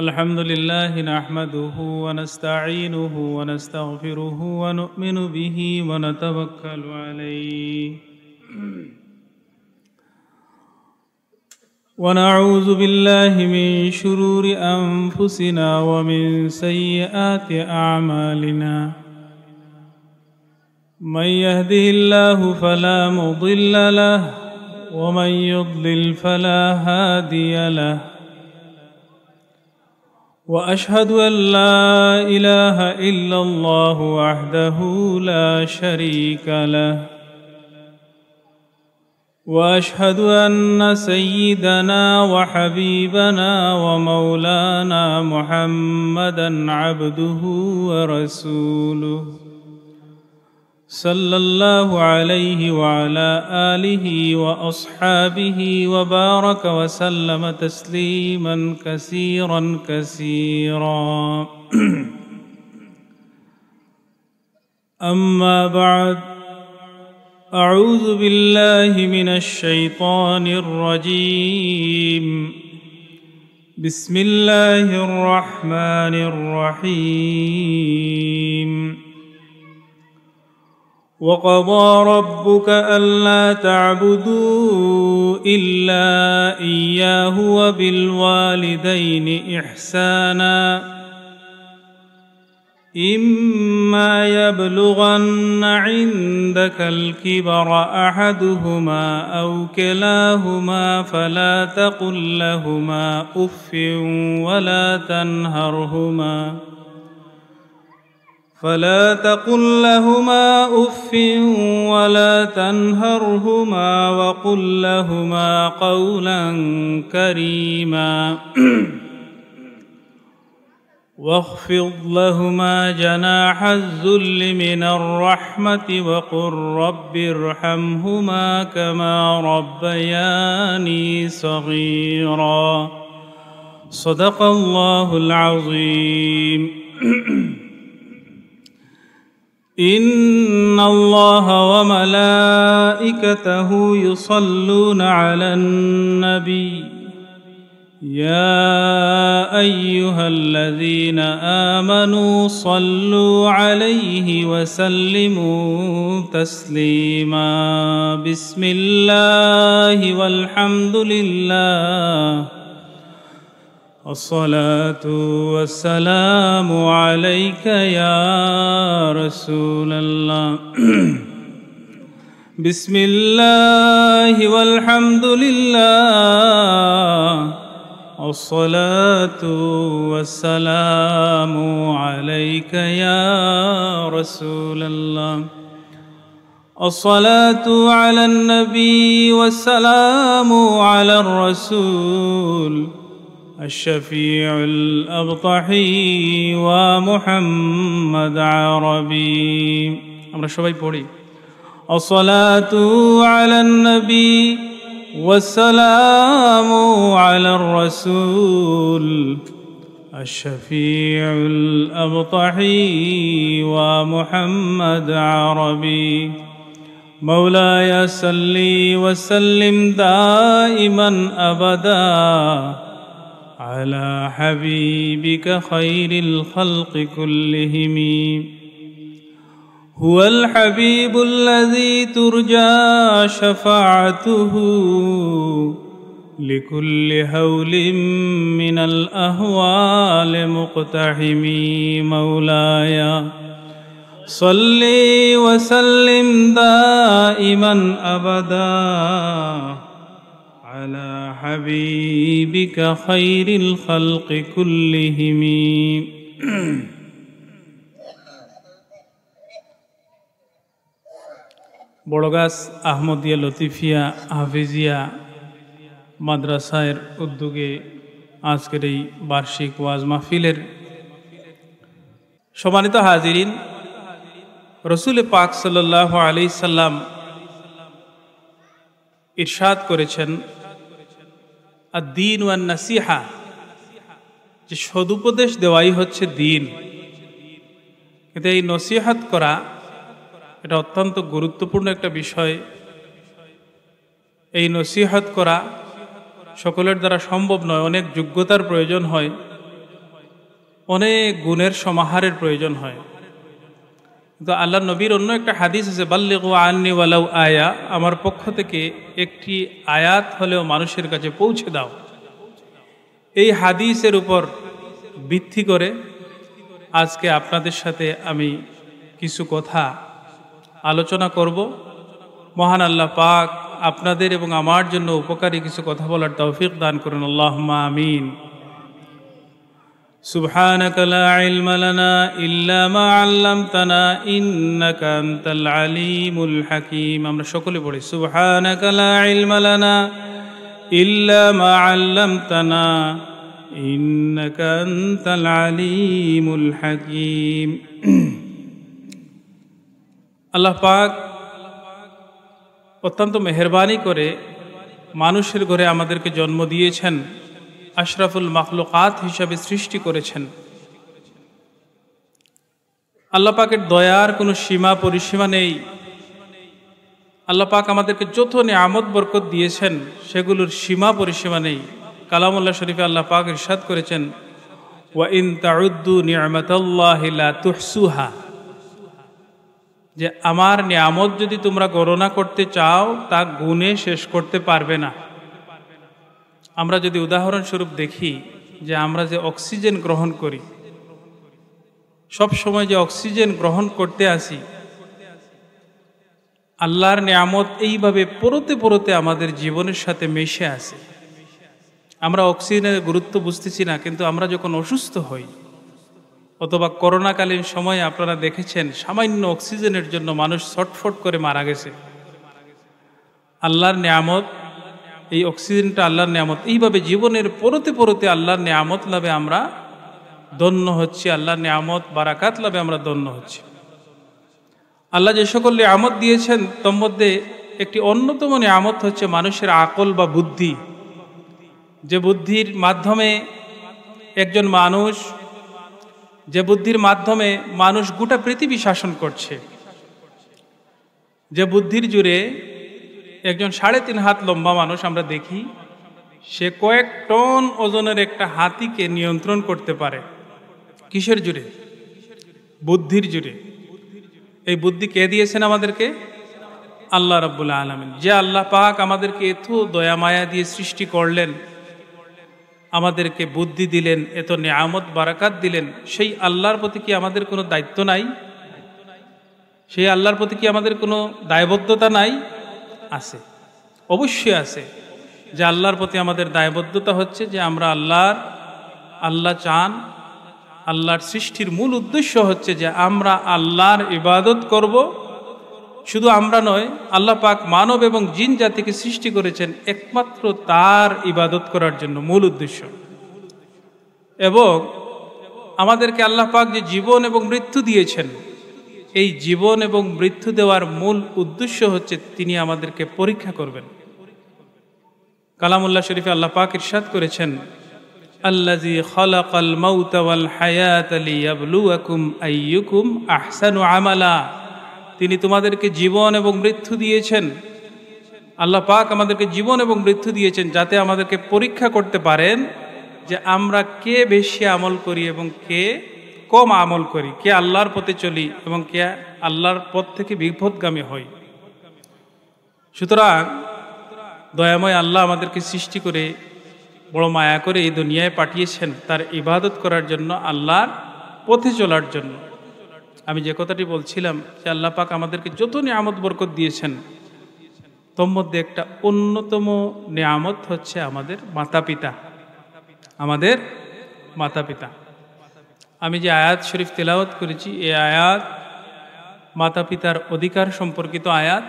الحمد لله نحمده ونستعينه ونستغفره ونؤمن به ونتوكل عليه ونعوذ بالله من شرور أنفسنا ومن سيئات أعمالنا من يهده الله فلا مضل له ومن يضلل فلا هادي له وأشهد أن لا إله إلا الله وحده لا شريك له وأشهد أن سيدنا وحبيبنا ومولانا محمدا عبده ورسوله صلى الله عليه وعلى آله وأصحابه وبارك وسلم تسليما كثيرا كثيرا أما بعد أعوذ بالله من الشيطان الرجيم بسم الله الرحمن الرحيم وقضى ربك ألا تعبدوا إلا إياه وبالوالدين إحسانا إما يبلغن عندك الكبر أحدهما أو كلاهما فلا تقل لهما أف ولا تنهرهما وقل لهما قولا كريما واخفض لهما جناح الذل من الرحمة وقل رب ارحمهما كما ربياني صغيرا صدق الله العظيم إن الله وملائكته يصلون على النبي يا أيها الذين آمنوا صلوا عليه وسلموا تسليما بسم الله والحمد لله الصلاة والسلام عليك يا رسول الله بسم الله والحمد لله الصلاة والسلام عليك يا رسول الله الصلاة على النبي والسلام على الرسول الشفيع الأبطحي ومحمد عربي আমরা সবাই পড়ি الصلاة على النبي والسلام على الرسول الشفيع الأبطحي ومحمد عربي مولاي صل وسلم دائما أبدا على حبيبك خير الخلق كلهم هو الحبيب الذي ترجى شفاعته لكل هول من الأهوال مقتحم مولاي صل وسلم دائما أبدا على حبيبك خير الخلق كلهم বড়গাছ আহমদিয়া লতিফিয়া হাফিজিয়া মাদ্রাসার উদ্যোগে আজকের এই বার্ষিক ওয়াজ মাহফিলের সম্মানিত হাজিরিন, রসুল পাক সাল্লাল্লাহু আলাইহি সাল্লাম ইরশাদ করেছেন আদ-দীন ওয়ান নাসিহা, যে সদুপদেশ দেওয়াই হচ্ছে দিন। কিন্তু এই নসিহত করা এটা অত্যন্ত গুরুত্বপূর্ণ একটা বিষয়। এই নসিহত করা সকলের দ্বারা সম্ভব নয়, অনেক যোগ্যতার প্রয়োজন হয়। অনেক গুণের সমাহারের প্রয়োজন হয়। কিন্তু আল্লাহ নবীর অন্য একটা হাদিস আছে, বাল্লিগু আন্নি ওয়ালাউ আয়া, আমার পক্ষ থেকে একটি আয়াত হলেও মানুষের কাছে পৌঁছে দাও। এই হাদিসের উপর ভিত্তি করে আজকে আপনাদের সাথে আমি কিছু কথা আলোচনা করব। মহান আল্লাহ পাক আপনাদের এবং আমার জন্য উপকারী কিছু কথা বলার তৌফিক দান করুন, আল্লাহুম্মা আমিন। সুবহানাকা লা ইলমা লানা ইল্লা মা আল্লামতানা ইন্নাকা আনতাল আলিমুল হাকীম। আমরা সকলে পড়ি সুবহানাকা লা ইলমা লানা ইল্লা মা আল্লামতানা ইন্নাকা আনতাল আলিমুল হাকীম। আল্লাহ পাক অত্যন্ত মেহেরবানি করে মানুষের ঘরে আমাদেরকে জন্ম দিয়েছেন, আশরাফুল মাখলুকাত হিসাবে সৃষ্টি করেছেন। আল্লাহ পাকের দয়ার কোনো সীমা পরিসীমা নেই। আল্লাহ পাক আমাদেরকে যত নিয়ামত বরকত দিয়েছেন সেগুলোর সীমা পরিসীমা নেই। কালামুল্লাহ শরীফে আল্লাহ পাক ইরশাদ করেছেন, ওয়া ইন তাউদ্দু নি'মাতাল্লাহি লা তুহসুহা, যে আমার নিয়ামত যদি তোমরা গণনা করতে চাও তা গুণে শেষ করতে পারবে না। আমরা যদি উদাহরণস্বরূপ দেখি যে আমরা যে অক্সিজেন গ্রহণ করি, সব সময় যে অক্সিজেন গ্রহণ করতে আসি, আল্লাহর নিয়ামত এইভাবে পরতে পরতে আমাদের জীবনের সাথে মিশে আসে। আমরা অক্সিজেনের গুরুত্ব বুঝতেছি না, কিন্তু আমরা যখন অসুস্থ হই অথবা করোনাকালীন সময়ে আপনারা দেখেছেন সামান্য অক্সিজেনের জন্য মানুষ ছটফট করে মারা গেছে। আল্লাহর নিয়ামত, এই অক্সিজেনটা আল্লাহর নিয়ামত। এইভাবে জীবনের পরতে পরতে আল্লাহর নিয়ামত লাভে আমরা ধন্য হচ্ছি, আল্লাহর নিয়ামত বারাকাত লাভে আমরা ধন্য হচ্ছি। আল্লাহ যে সকল নিয়ামত দিয়েছেন তোর মধ্যে একটি অন্যতম নিয়ামত হচ্ছে মানুষের আকল বা বুদ্ধি। যে বুদ্ধির মাধ্যমে একজন মানুষ, যে বুদ্ধির মাধ্যমে মানুষ গোটা পৃথিবী শাসন করছে, যে বুদ্ধির জুড়ে একজন 3.5 হাত লম্বা মানুষ আমরা দেখি, সে কয়েক টন ওজনের একটা হাতিকে নিয়ন্ত্রণ করতে পারে। কিসের জুড়ে? বুদ্ধির জুড়ে। এই বুদ্ধি কে দিয়েছেন আমাদেরকে? আল্লাহ রাব্বুল আলামিন। যে আল্লাহ পাক আমাদেরকে এত দয়া মায়া দিয়ে সৃষ্টি করলেন, আমাদেরকে বুদ্ধি দিলেন, এত নিয়ামত বারাকাত দিলেন, সেই আল্লাহর প্রতি কি আমাদের কোনো দায়িত্ব নাই? সেই আল্লাহর প্রতি কি আমাদের কোনো দায়বদ্ধতা নাই? আছে, অবশ্যই আছে। যে আল্লাহর প্রতি আমাদের দায়বদ্ধতা হচ্ছে যে আমরা আল্লাহ চান, আল্লাহর সৃষ্টির মূল উদ্দেশ্য হচ্ছে যে আমরা আল্লাহর ইবাদত করব। শুধু আমরা নয়, আল্লাহ পাক মানব এবং জিন জাতিকে সৃষ্টি করেছেন একমাত্র তার ইবাদত করার জন্য, মূল উদ্দেশ্য। এবং আমাদেরকে আল্লাহ পাক যে জীবন এবং মৃত্যু দিয়েছেন, এই জীবন এবং মৃত্যু দেওয়ার মূল উদ্দেশ্য হচ্ছে তিনি আমাদেরকে পরীক্ষা করবেন। কালামুল্লাহ শরীফে আল্লাহ পাক ইরশাদ করেছেন, আল্লাযী খালাকাল মাউতা ওয়াল হায়াতা লিয়াবলুয়াকুম আইয়ুকুম আহসানু আমালা। তিনি তোমাদেরকে জীবন এবং মৃত্যু দিয়েছেন। আল্লাহ পাক আমাদেরকে জীবন এবং মৃত্যু দিয়েছেন যাতে আমাদেরকে পরীক্ষা করতে পারেন যে আমরা কে বেশি আমল করি এবং কে কম আমল করি, কে আল্লাহর পথে চলি এবং কে আল্লাহর পথ থেকে বিপথগামী হই। সুতরাং দয়াময় আল্লাহ আমাদেরকে সৃষ্টি করে বড় মায়া করে এই দুনিয়ায় পাঠিয়েছেন তার ইবাদত করার জন্য, আল্লাহর পথে চলার জন্য। আমি যে কথাটি বলছিলাম যে আল্লাহ পাক আমাদেরকে যত নিয়ামত বরকত দিয়েছেন তোর মধ্যে একটা অন্যতম নিয়ামত হচ্ছে আমাদের মাতা পিতা। আমাদের মাতা পিতা। আমি যে আয়াত শরীফ তেলাওয়াত করেছি, এই আয়াত মাতা পিতার অধিকার সম্পর্কিত আয়াত।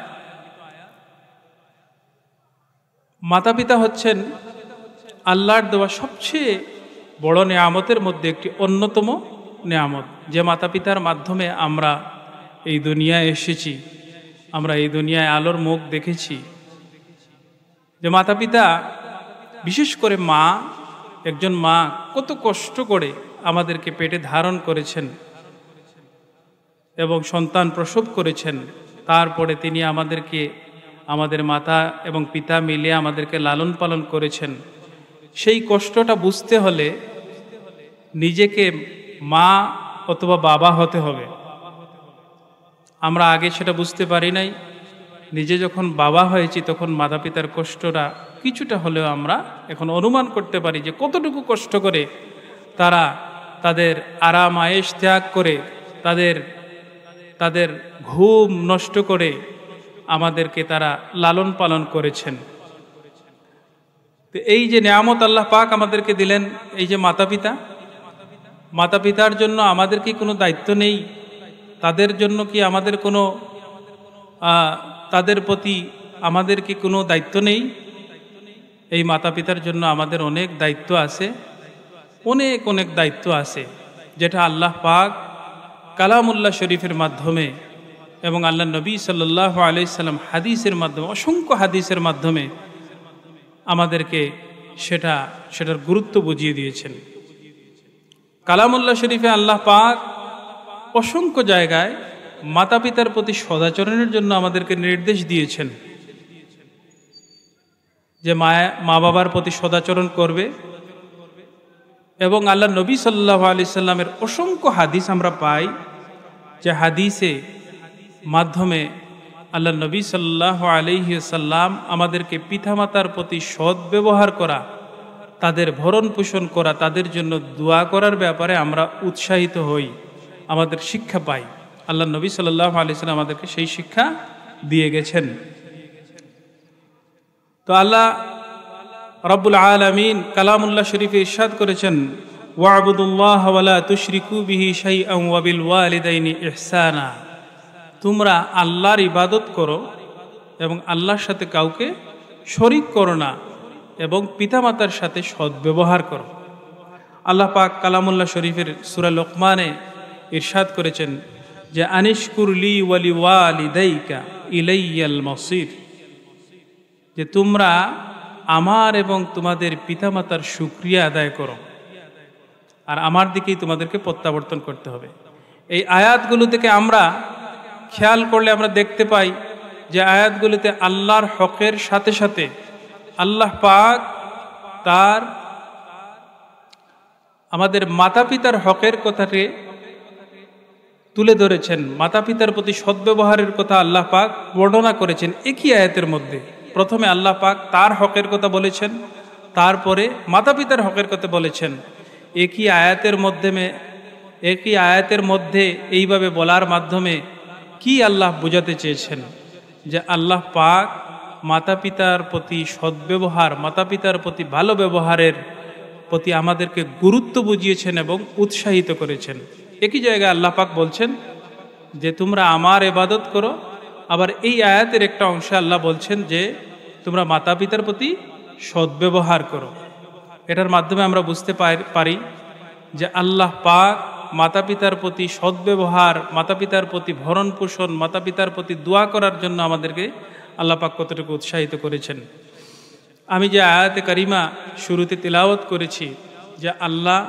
মাতা পিতা হচ্ছেন আল্লাহর দেওয়া সবচেয়ে বড় নিয়ামতের মধ্যে একটি অন্যতম নিয়ামত। যে মাতা পিতার মাধ্যমে আমরা এই দুনিয়ায় এসেছি, আমরা এই দুনিয়ায় আলোর মুখ দেখেছি। যে মাতা পিতা, বিশেষ করে মা, একজন মা কত কষ্ট করে আমাদেরকে পেটে ধারণ করেছেন এবং সন্তান প্রসব করেছেন। তারপরে তিনি আমাদেরকে, আমাদের মাতা এবং পিতা মিলে আমাদেরকে লালন পালন করেছেন। সেই কষ্টটা বুঝতে হলে নিজেকে মা অথবা বাবা হতে হবে। আমরা আগে সেটা বুঝতে পারি নাই, নিজে যখন বাবা হয়েছি তখন মাতা পিতার কষ্টটা কিছুটা হলেও আমরা এখন অনুমান করতে পারি যে কতটুকু কষ্ট করে তারা তাদের আরাম আয়েশ ত্যাগ করে তাদের ঘুম নষ্ট করে আমাদেরকে তারা লালন পালন করেছেন। তো এই যে নিয়ামত আল্লাহ পাক আমাদেরকে দিলেন, এই যে মাতা পিতার জন্য আমাদের কি কোনো দায়িত্ব নেই? তাদের জন্য কি আমাদের কোনো তাদের প্রতি আমাদের কি কোনো দায়িত্ব নেই? এই মাতা পিতার জন্য আমাদের অনেক দায়িত্ব আছে, অনেক দায়িত্ব আছে, যেটা আল্লাহ পাক কালামুল্লাহ শরীফের মাধ্যমে এবং আল্লাহ নবী সাল্লাল্লাহু আলাইহি সাল্লাম হাদিসের মাধ্যমে, অসংখ্য হাদিসের মাধ্যমে আমাদেরকে সেটার গুরুত্ব বুঝিয়ে দিয়েছেন। কালামুল্লাহ শরীফে আল্লাহ পাক অসংখ্য জায়গায় মাতা পিতার প্রতি সদাচরণের জন্য আমাদেরকে নির্দেশ দিয়েছেন যে মা বাবার প্রতি সদাচরণ করবে। এবং আল্লাহ নবী সাল্লাল্লাহু আলাইহি সাল্লামের অসংখ্য হাদিস আমরা পাই, যে হাদিসে মাধ্যমে আল্লাহ নবী সাল্লাল্লাহু আলাইহি সাল্লাম আমাদেরকে পিতামাতার প্রতি সৎ ব্যবহার করা, তাদের ভরণ পোষণ করা, তাদের জন্য দোয়া করার ব্যাপারে আমরা উৎসাহিত হই, আমাদের শিক্ষা পাই। আল্লাহ নবী সাল্লাল্লাহু আলাইহি সাল্লাম আমাদেরকে সেই শিক্ষা দিয়ে গেছেন। তো আল্লাহ রাব্বুল আলামিন কালামুল্লাহ শরীফে ইরশাদ করেছেন, ওয়া'বুদুল্লাহ ওয়ালা তুশরিকু বিহি শাইআন ওয়া বিল ওয়ালিদাইনি ইহসানা। তোমরা আল্লাহর ইবাদত করো এবং আল্লাহর সাথে কাউকে শরীক করো না, এবং পিতামাতার সাথে সদ্ব্যবহার করো। আল্লাহ পাক কালামুল্লাহ শরীফের সূরা লোকমানে ইরশাদ করেছেন যে আনিশকুরলি ওয়ালি ওয়ালিদাইকা ইলাইয়াল মাসির, যে তোমরা আমার এবং তোমাদের পিতামাতার শুকরিয়া আদায় করো, আর আমার দিকেই তোমাদেরকে প্রত্যাবর্তন করতে হবে। এই আয়াতগুলো থেকে আমরা খেয়াল করলে আমরা দেখতে পাই যে আয়াতগুলোতে আল্লাহর হকের সাথে সাথে আল্লাহ পাক তার আমাদের মাতা পিতার হকের কথাকে তুলে ধরেছেন। মাতা পিতার প্রতি সদ্ব্যবহারের কথা আল্লাহ পাক বর্ণনা করেছেন একই আয়াতের মধ্যে। প্রথমে আল্লাহ পাক তার হকের কথা বলেছেন, তারপরে মাতা পিতার হকের কথা বলেছেন। একই আয়াতের মধ্যে এইভাবে বলার মাধ্যমে কি আল্লাহ বোঝাতে চেয়েছেন? যে আল্লাহ পাক মাতা পিতার প্রতি সদ্ব্যবহার, মাতা পিতার প্রতি ভালো ব্যবহারের প্রতি আমাদেরকে গুরুত্ব বুঝিয়েছেন এবং উৎসাহিত করেছেন। একই জায়গায় আল্লাহ পাক বলছেন যে তোমরা আমার ইবাদত করো, আবার এই আয়াতের একটা অংশে আল্লাহ বলছেন যে তোমরা মাতা পিতার প্রতি সদ্ব্যবহার করো। এটার মাধ্যমে আমরা বুঝতে পারি যে আল্লাহ পাক মাতা পিতার প্রতি সদ্ব্যবহার, মাতা পিতার প্রতি ভরণ পোষণ, মাতা পিতার প্রতি দোয়া করার জন্য আমাদেরকে আল্লাহ পাক কতটুকু উৎসাহিত করেছেন। আমি যে আয়াতে কারিমা শুরুতে তিলাওয়াত করেছি, যে আল্লাহ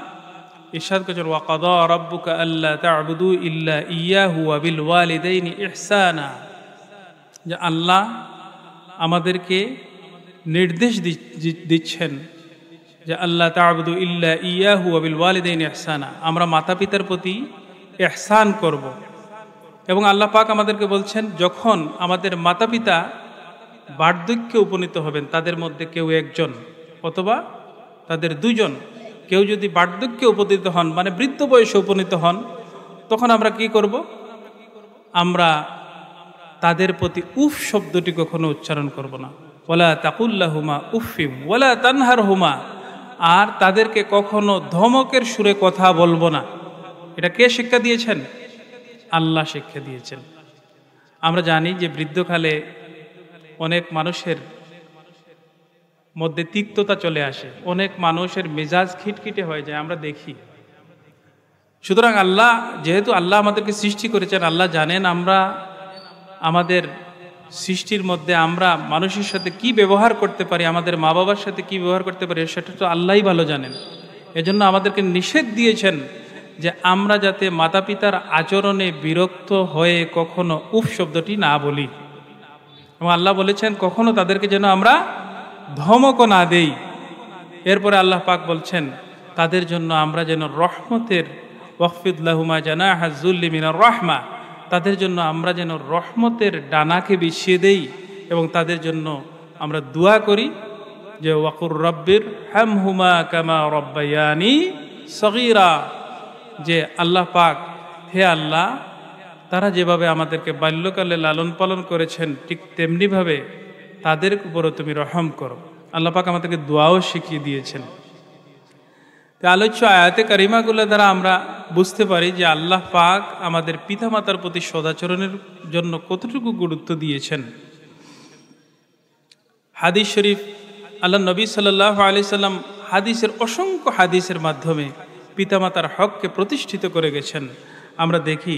ইরশাদ করেছেন ওয়াকাদা রাব্বুকা আল্লা তা'বুদু ইল্লা ইয়াহু ওয়া বিল ওয়ালিদাইনি ইহসানা, যে আল্লাহ আমাদেরকে নির্দেশ দিচ্ছেন যে আল্লাহ তা'বুদু ইল্লা ইয়াহু ওয়া বিল ওয়ালিদাইনি ইহসানা, আমরা মাতা পিতার প্রতি ইহসান করব। এবং আল্লাহ পাক আমাদেরকে বলছেন যখন আমাদের মাতা পিতা বার্ধক্যে উপনীত হবেন, তাদের মধ্যে কেউ একজন অথবা তাদের দুজন, কেউ যদি বার্ধক্যে উপনীত হন, মানে বৃদ্ধ বয়সে উপনীত হন, তখন আমরা কি করব? আমরা তাদের প্রতি উফ শব্দটি কখনো উচ্চারণ করব না। ওয়ালা তাকুল্লাহুমা উফিম ওয়ালা তানহারহুমা, আর তাদেরকে কখনো ধমকের সুরে কথা বলবো না। এটা কে শিক্ষা দিয়েছেন? আল্লাহ শিক্ষা দিয়েছেন। আমরা জানি যে বৃদ্ধকালে অনেক মানুষের মধ্যে তিক্ততা চলে আসে, অনেক মানুষের মেজাজ খিটখিটে হয়ে যায়, আমরা দেখি। সুতরাং আল্লাহ, যেহেতু আল্লাহ আমাদেরকে সৃষ্টি করেছেন, আল্লাহ জানেন আমরা আমাদের সৃষ্টির মধ্যে আমরা মানুষের সাথে কি ব্যবহার করতে পারি, আমাদের মা বাবার সাথে কি ব্যবহার করতে পারি, সেটা তো আল্লাহই ভালো জানেন। এজন্য আমাদেরকে নিষেধ দিয়েছেন যে আমরা যাতে মাতা পিতার আচরণে বিরক্ত হয়ে কখনো উফ শব্দটি না বলি, এবং আল্লাহ বলেছেন কখনো তাদেরকে যেন আমরা ধমকও না দেই। এরপরে আল্লাহ পাক বলছেন তাদের জন্য আমরা যেন রহমতের ওয়াখফিদ লাহুমা জানাহা যুল্লি মিনার রাহমা, তাদের জন্য আমরা যেন রহমতের ডানাকে বিছিয়ে দেই এবং তাদের জন্য আমরা দোয়া করি যে ওয়াকুর রব্বির হামহুমা কামা রব্বায়ানি সগীরা, যে আল্লাহ পাক, হে আল্লাহ, তারা যেভাবে আমাদেরকে বাল্যকালে লালন পালন করেছেন ঠিক তেমনিভাবে তাদের উপরও তুমি রহম করো। আল্লাহ পাক আমাদেরকে দোয়াও শিখিয়ে দিয়েছেন। আলোচ্য আয়াতে কারিমাগুলো দ্বারা আমরা বুঝতে পারি যে আল্লাহ পাক আমাদের পিতামাতার প্রতি সদাচরণের জন্য কতটুকু গুরুত্ব দিয়েছেন। হাদিস শরীফ, আল্লাহ নবী সাল্লাল্লাহু আলাইহি সাল্লাম হাদিসের অসংখ্য হাদিসের মাধ্যমে পিতামাতার হককে প্রতিষ্ঠিত করে গেছেন। আমরা দেখি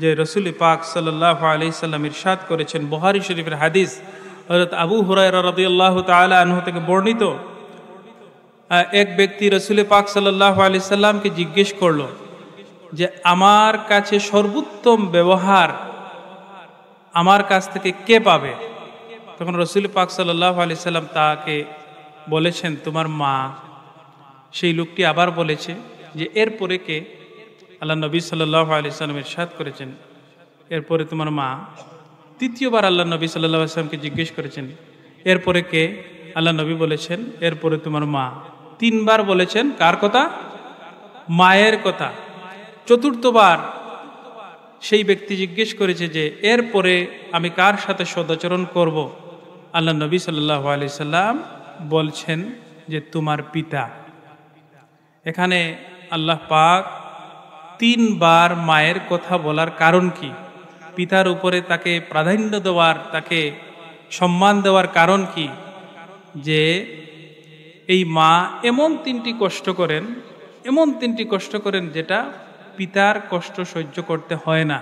যে রসুল পাক সাল্লাল্লাহু আলাইহি সাল্লাম ইরশাদ করেছেন, বুখারী শরীফের হাদিস, হযরত আবু হুরায়রা রাদিয়াল্লাহু তাআলা আনহু থেকে বর্ণিত, এক ব্যক্তি রসুল পাক সাল্লাল্লাহু আলাইহি সাল্লামকে জিজ্ঞেস করলো যে আমার কাছে সর্বোত্তম ব্যবহার আমার কাছ থেকে কে পাবে? তখন রসুল পাক সাল্লাল্লাহু আলাইহি সাল্লাম তাকে বলেছেন, তোমার মা। সেই লোকটি আবার বলেছে যে এরপরে কে? আল্লাহ নবী সাল্লাল্লাহু আলাইহি সাল্লাম ইরশাদ করেছেন, এরপরে তোমার মা। তৃতীয়বার আল্লাহ নবী সাল্লাল্লাহু আলাইহি সাল্লামকে জিজ্ঞেস করেছেন, এরপরে কে? আল্লাহ নবী বলেছেন, এরপরে তোমার মা। তিনবার বলেছেন কার কথা? মায়ের কথা। চতুর্থবার সেই ব্যক্তি জিজ্ঞেস করেছে যে এরপরে আমি কার সাথে সদাচরণ করব? আল্লাহ নবী সাল্লাল্লাহু আলাইহি সাল্লাম বলছেন যে তোমার পিতা। এখানে আল্লাহ পাক তিনবার মায়ের কথা বলার কারণ কি? পিতার উপরে তাকে প্রাধান্য দেওয়ার, তাকে সম্মান দেওয়ার কারণ কি? যে এই মা এমন তিনটি কষ্ট করেন যেটা পিতার কষ্ট সহ্য করতে হয় না।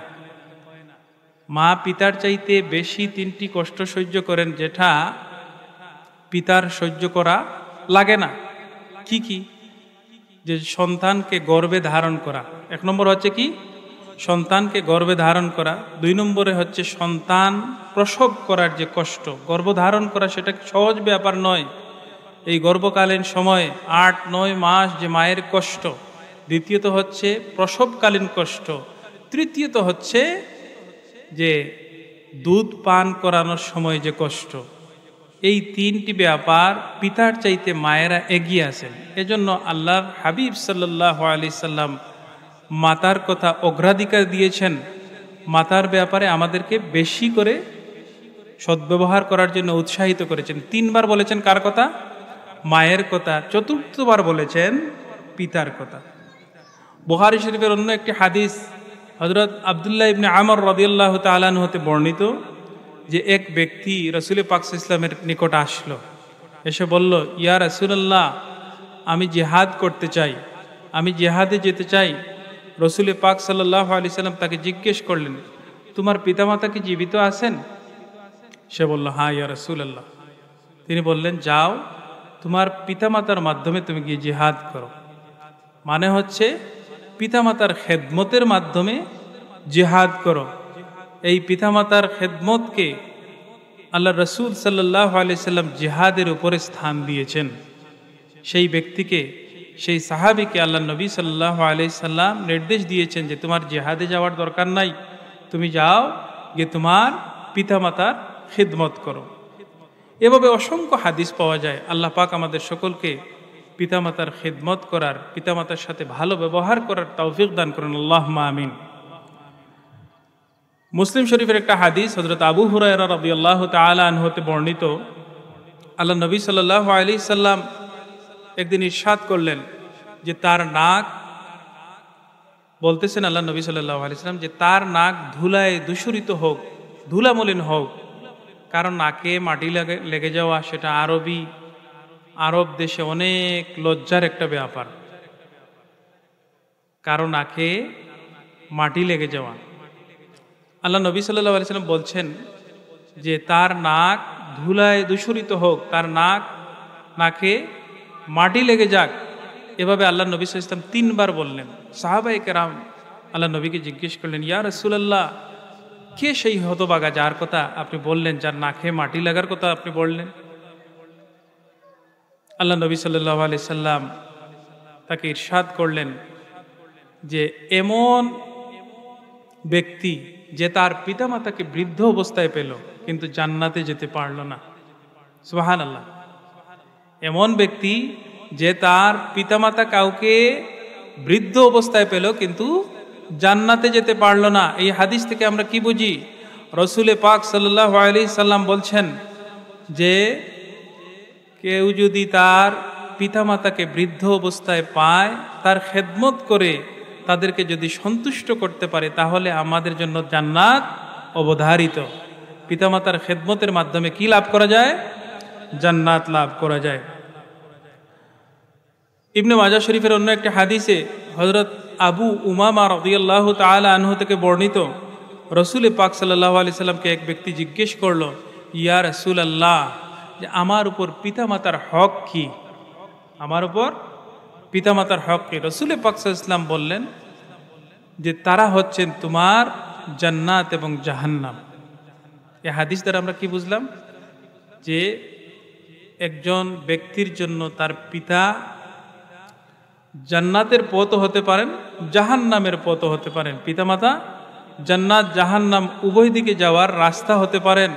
মা পিতার চাইতে বেশি তিনটি কষ্ট সহ্য করেন যেটা পিতার সহ্য করা লাগে না। কি কি? যে সন্তানকে গর্ভে ধারণ করা, এক নম্বর হচ্ছে কি? সন্তানকে গর্ভে ধারণ করা। দুই নম্বরে হচ্ছে সন্তান প্রসব করার যে কষ্ট, গর্ভধারণ করা সেটা সহজ ব্যাপার নয়। এই গর্ভকালীন সময় 8-9 মাস যে মায়ের কষ্ট। দ্বিতীয়ত হচ্ছে প্রসবকালীন কষ্ট। তৃতীয়ত হচ্ছে যে দুধ পান করানোর সময় যে কষ্ট। এই তিনটি ব্যাপার পিতার চাইতে মায়েরা এগিয়ে আছেন। এজন্য আল্লাহর হাবিব সাল্লাল্লাহু আলাইহি সাল্লাম মাতার কথা অগ্রাধিকার দিয়েছেন। মাতার ব্যাপারে আমাদেরকে বেশি করে সদ্ব্যবহার করার জন্য উৎসাহিত করেছেন। তিনবার বলেছেন কার কথা? মায়ের কথা। চতুর্থবার বলেছেন পিতার কথা। বুখারী শরীফের অন্য একটি হাদিস, হযরত আব্দুল্লাহ ইবনে আমর রাদিয়াল্লাহু তাআলা আনহু হতে বর্ণিত, যে এক ব্যক্তি রাসূল পাক সাল্লাল্লাহু আলাইহি ওয়াসাল্লামের নিকট আসলো, এসে বলল, ইয়া রাসূলুল্লাহ, আমি জিহাদ করতে চাই, আমি জিহাদে যেতে চাই। রাসূল পাক সাল্লাল্লাহু আলাইহি ওয়াসাল্লাম তাকে জিজ্ঞেস করলেন, তোমার পিতামাতা কি জীবিত আছেন? সে বলল, হ্যাঁ ইয়া রাসূলুল্লাহ। তিনি বললেন, যাও, তোমার পিতামাতার মাধ্যমে তুমি গিয়ে জিহাদ করো। মানে হচ্ছে পিতামাতার খেদমতের মাধ্যমে জিহাদ করো। এই পিতামাতার খেদমতকে আল্লাহ রসুল সাল্লাল্লাহু আলাইহি সাল্লাম জিহাদের উপরে স্থান দিয়েছেন। সেই ব্যক্তিকে, সেই সাহাবীকে আল্লাহ নবী সাল্লাল্লাহু আলাইহি সাল্লাম নির্দেশ দিয়েছেন যে তোমার জিহাদে যাওয়ার দরকার নাই, তুমি যাও, গিয়ে তোমার পিতামাতার খিদমত করো। এভাবে অসংখ্য হাদিস পাওয়া যায়। আল্লাহ পাক আমাদের সকলকে পিতামাতার খিদমত করার, পিতামাতার সাথে ভালো ব্যবহার করার তৌফিক দান করেন। আল্লাহুম্মা আমিন। মুসলিম শরীফের একটা হাদিস, হযরত আবু হুরায়রা রাদিয়াল্লাহু তাআলা আনহু হতে বর্ণিত, আল্লাহ নবী সাল্লাল্লাহু আলাইহি সাল্লাম একদিন ইরশাদ করলেন যে তার নাক, বলতেছেন আল্লাহ নবী সাল্লাল্লাহু আলাইহি সাল্লাম, যে তার নাক ধুলায় দূষিত হোক, ধুলামলিন হোক। কারণ নাকে মাটি লেগে যাওয়া সেটা আরব দেশে অনেক লজ্জার একটা ব্যাপার। কারণ নাকে মাটি লেগে যাওয়া, আল্লাহ নবী সাল্লাল্লাহু আলাইহি সাল্লাম বলছেন যে তার নাক ধুলায় দূষিত হোক, তার নাকে মাটি লেগে যাক। এভাবে আল্লাহ নবী সাল্লাল্লাহু আলাইহি সাল্লাম 3 বার বললেন। সাহাবায়ে কেরাম আল্লাহ নবীকে জিজ্ঞেস করলেন, ইয়া রাসূলুল্লাহ, কে সেই হতভাগা যার কথা আপনি বললেন, যার নাকে মাটি লাগার কথা আপনি বললেন? আল্লাহ নবী সাল্লাল্লাহু আলাইহি সাল্লাম তাকে ইরশাদ করলেন যে এমন ব্যক্তি যে তার পিতামাতাকে বৃদ্ধ অবস্থায় পেল কিন্তু জান্নাতে যেতে পারল না। সুবহানাল্লাহ। এমন ব্যক্তি যে তার পিতামাতা কাউকে বৃদ্ধ অবস্থায় পেল কিন্তু জান্নাতে যেতে পারল না। এই হাদিস থেকে আমরা কি বুঝি? রসুলে পাক সাল্লাল্লাহু আলাইহি সাল্লাম বলছেন যে কেউ যদি তার পিতামাতাকে বৃদ্ধ অবস্থায় পায়, তার খেদমত করে তাদেরকে যদি সন্তুষ্ট করতে পারে, তাহলে আমাদের জন্য জান্নাত অবধারিত। পিতামাতার খেদমতের মাধ্যমে কি লাভ করা যায়? জান্নাত লাভ করা যায়। ইবনে মাজাহ শরীফের অন্য একটি হাদিসে হযরত আবু উমামা রাদিয়াল্লাহু তাআলা আনহু থেকে বর্ণিত, রসুল পাক সাল্লাল্লাহু আলাইহি সাল্লামকে এক ব্যক্তি জিজ্ঞেস করলো, ইয়া রাসূলুল্লাহ, যে আমার উপর পিতামাতার হক কি? আমার উপর পিতামাতার হক কি? রসুল পাক সাল্লাল্লাহু আলাইহি সাল্লাম বললেন যে তারা হচ্ছেন তোমার জান্নাত এবং জাহান্নাম। এই হাদিস দ্বারা আমরা কি বুঝলাম? যে একজন ব্যক্তির জন্য তার পিতা জান্নাতের পথও হতে পারেন, জাহান্নামের পথও হতে পারেন। পিতামাতা জান্নাত জাহান্নাম উভয় দিকে যাওয়ার রাস্তা হতে পারেন।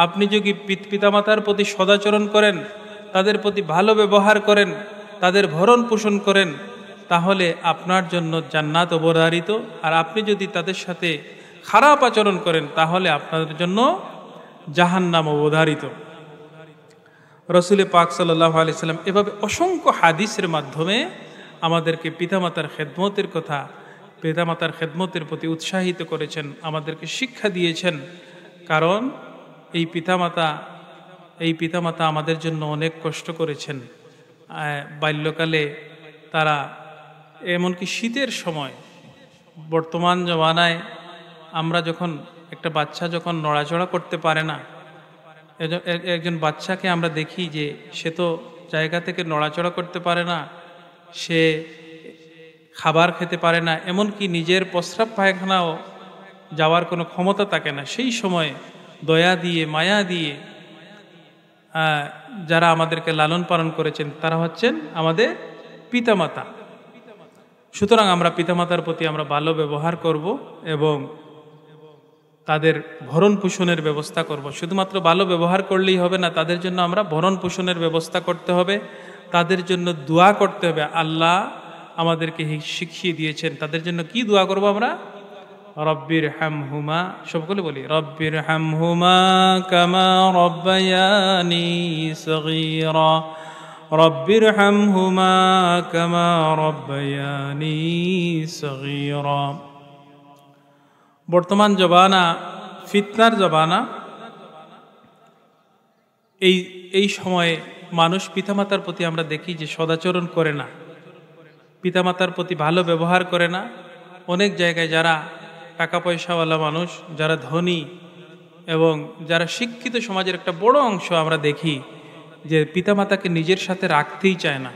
আপনি যদি পিতামাতার প্রতি সদাচরণ করেন, তাদের প্রতি ভালো ব্যবহার করেন, তাদের ভরণ পোষণ করেন, তাহলে আপনার জন্য জান্নাত অবধারিত। আর আপনি যদি তাদের সাথে খারাপ আচরণ করেন, তাহলে আপনাদের জন্য জাহান্নাম অবধারিত। রসুল পাক সাল্লাল্লাহু আলাইহি সাল্লাম এভাবে অসংখ্য হাদিসের মাধ্যমে আমাদেরকে পিতামাতার খেদমতের কথা, পিতামাতার খেদমতের প্রতি উৎসাহিত করেছেন, আমাদেরকে শিক্ষা দিয়েছেন। কারণ এই পিতামাতা আমাদের জন্য অনেক কষ্ট করেছেন। বাল্যকালে তারা, এমনকি শীতের সময়, বর্তমান জমানায় আমরা যখন একটা বাচ্চা যখন নড়াচড়া করতে পারে না, একজন বাচ্চাকে আমরা দেখি যে সে তো জায়গা থেকে নড়াচড়া করতে পারে না, সে খাবার খেতে পারে না, এমনকি নিজের প্রস্রাব পায়খানাও যাওয়ার কোনো ক্ষমতা থাকে না। সেই সময় দয়া দিয়ে, মায়া দিয়ে যারা আমাদেরকে লালন পালন করেছেন, তারা হচ্ছেন আমাদের পিতামাতা। সুতরাং আমরা পিতামাতার প্রতি আমরা ভালো ব্যবহার করব এবং তাদের ভরণ পোষণের ব্যবস্থা করব। শুধুমাত্র ভালো ব্যবহার করলেই হবে না, তাদের জন্য আমরা ভরণ পোষণের ব্যবস্থা করতে হবে, তাদের জন্য দোয়া করতে হবে। আল্লাহ আমাদেরকে শিখিয়ে দিয়েছেন তাদের জন্য কি দোয়া করব আমরা? রব্বির হামহুমা, সবগুলো বলি, রব্বির হামহুমা কামা রব্বায়ানি সগীরা, রব্বির হামহুমা কামা রব্বায়ানি সগীরা। বর্তমান জমানা ফিতনার জমানা। এই সময়ে মানুষ পিতামাতার প্রতি আমরা দেখি যে সদাচরণ করে না, পিতামাতার প্রতি ভালো ব্যবহার করে না। অনেক জায়গায় যারা টাকা পয়সাওয়ালা মানুষ, যারা ধনী এবং যারা শিক্ষিত সমাজের একটা বড় অংশ, আমরা দেখি যে পিতামাতাকে নিজের সাথে রাখতেই চায় না,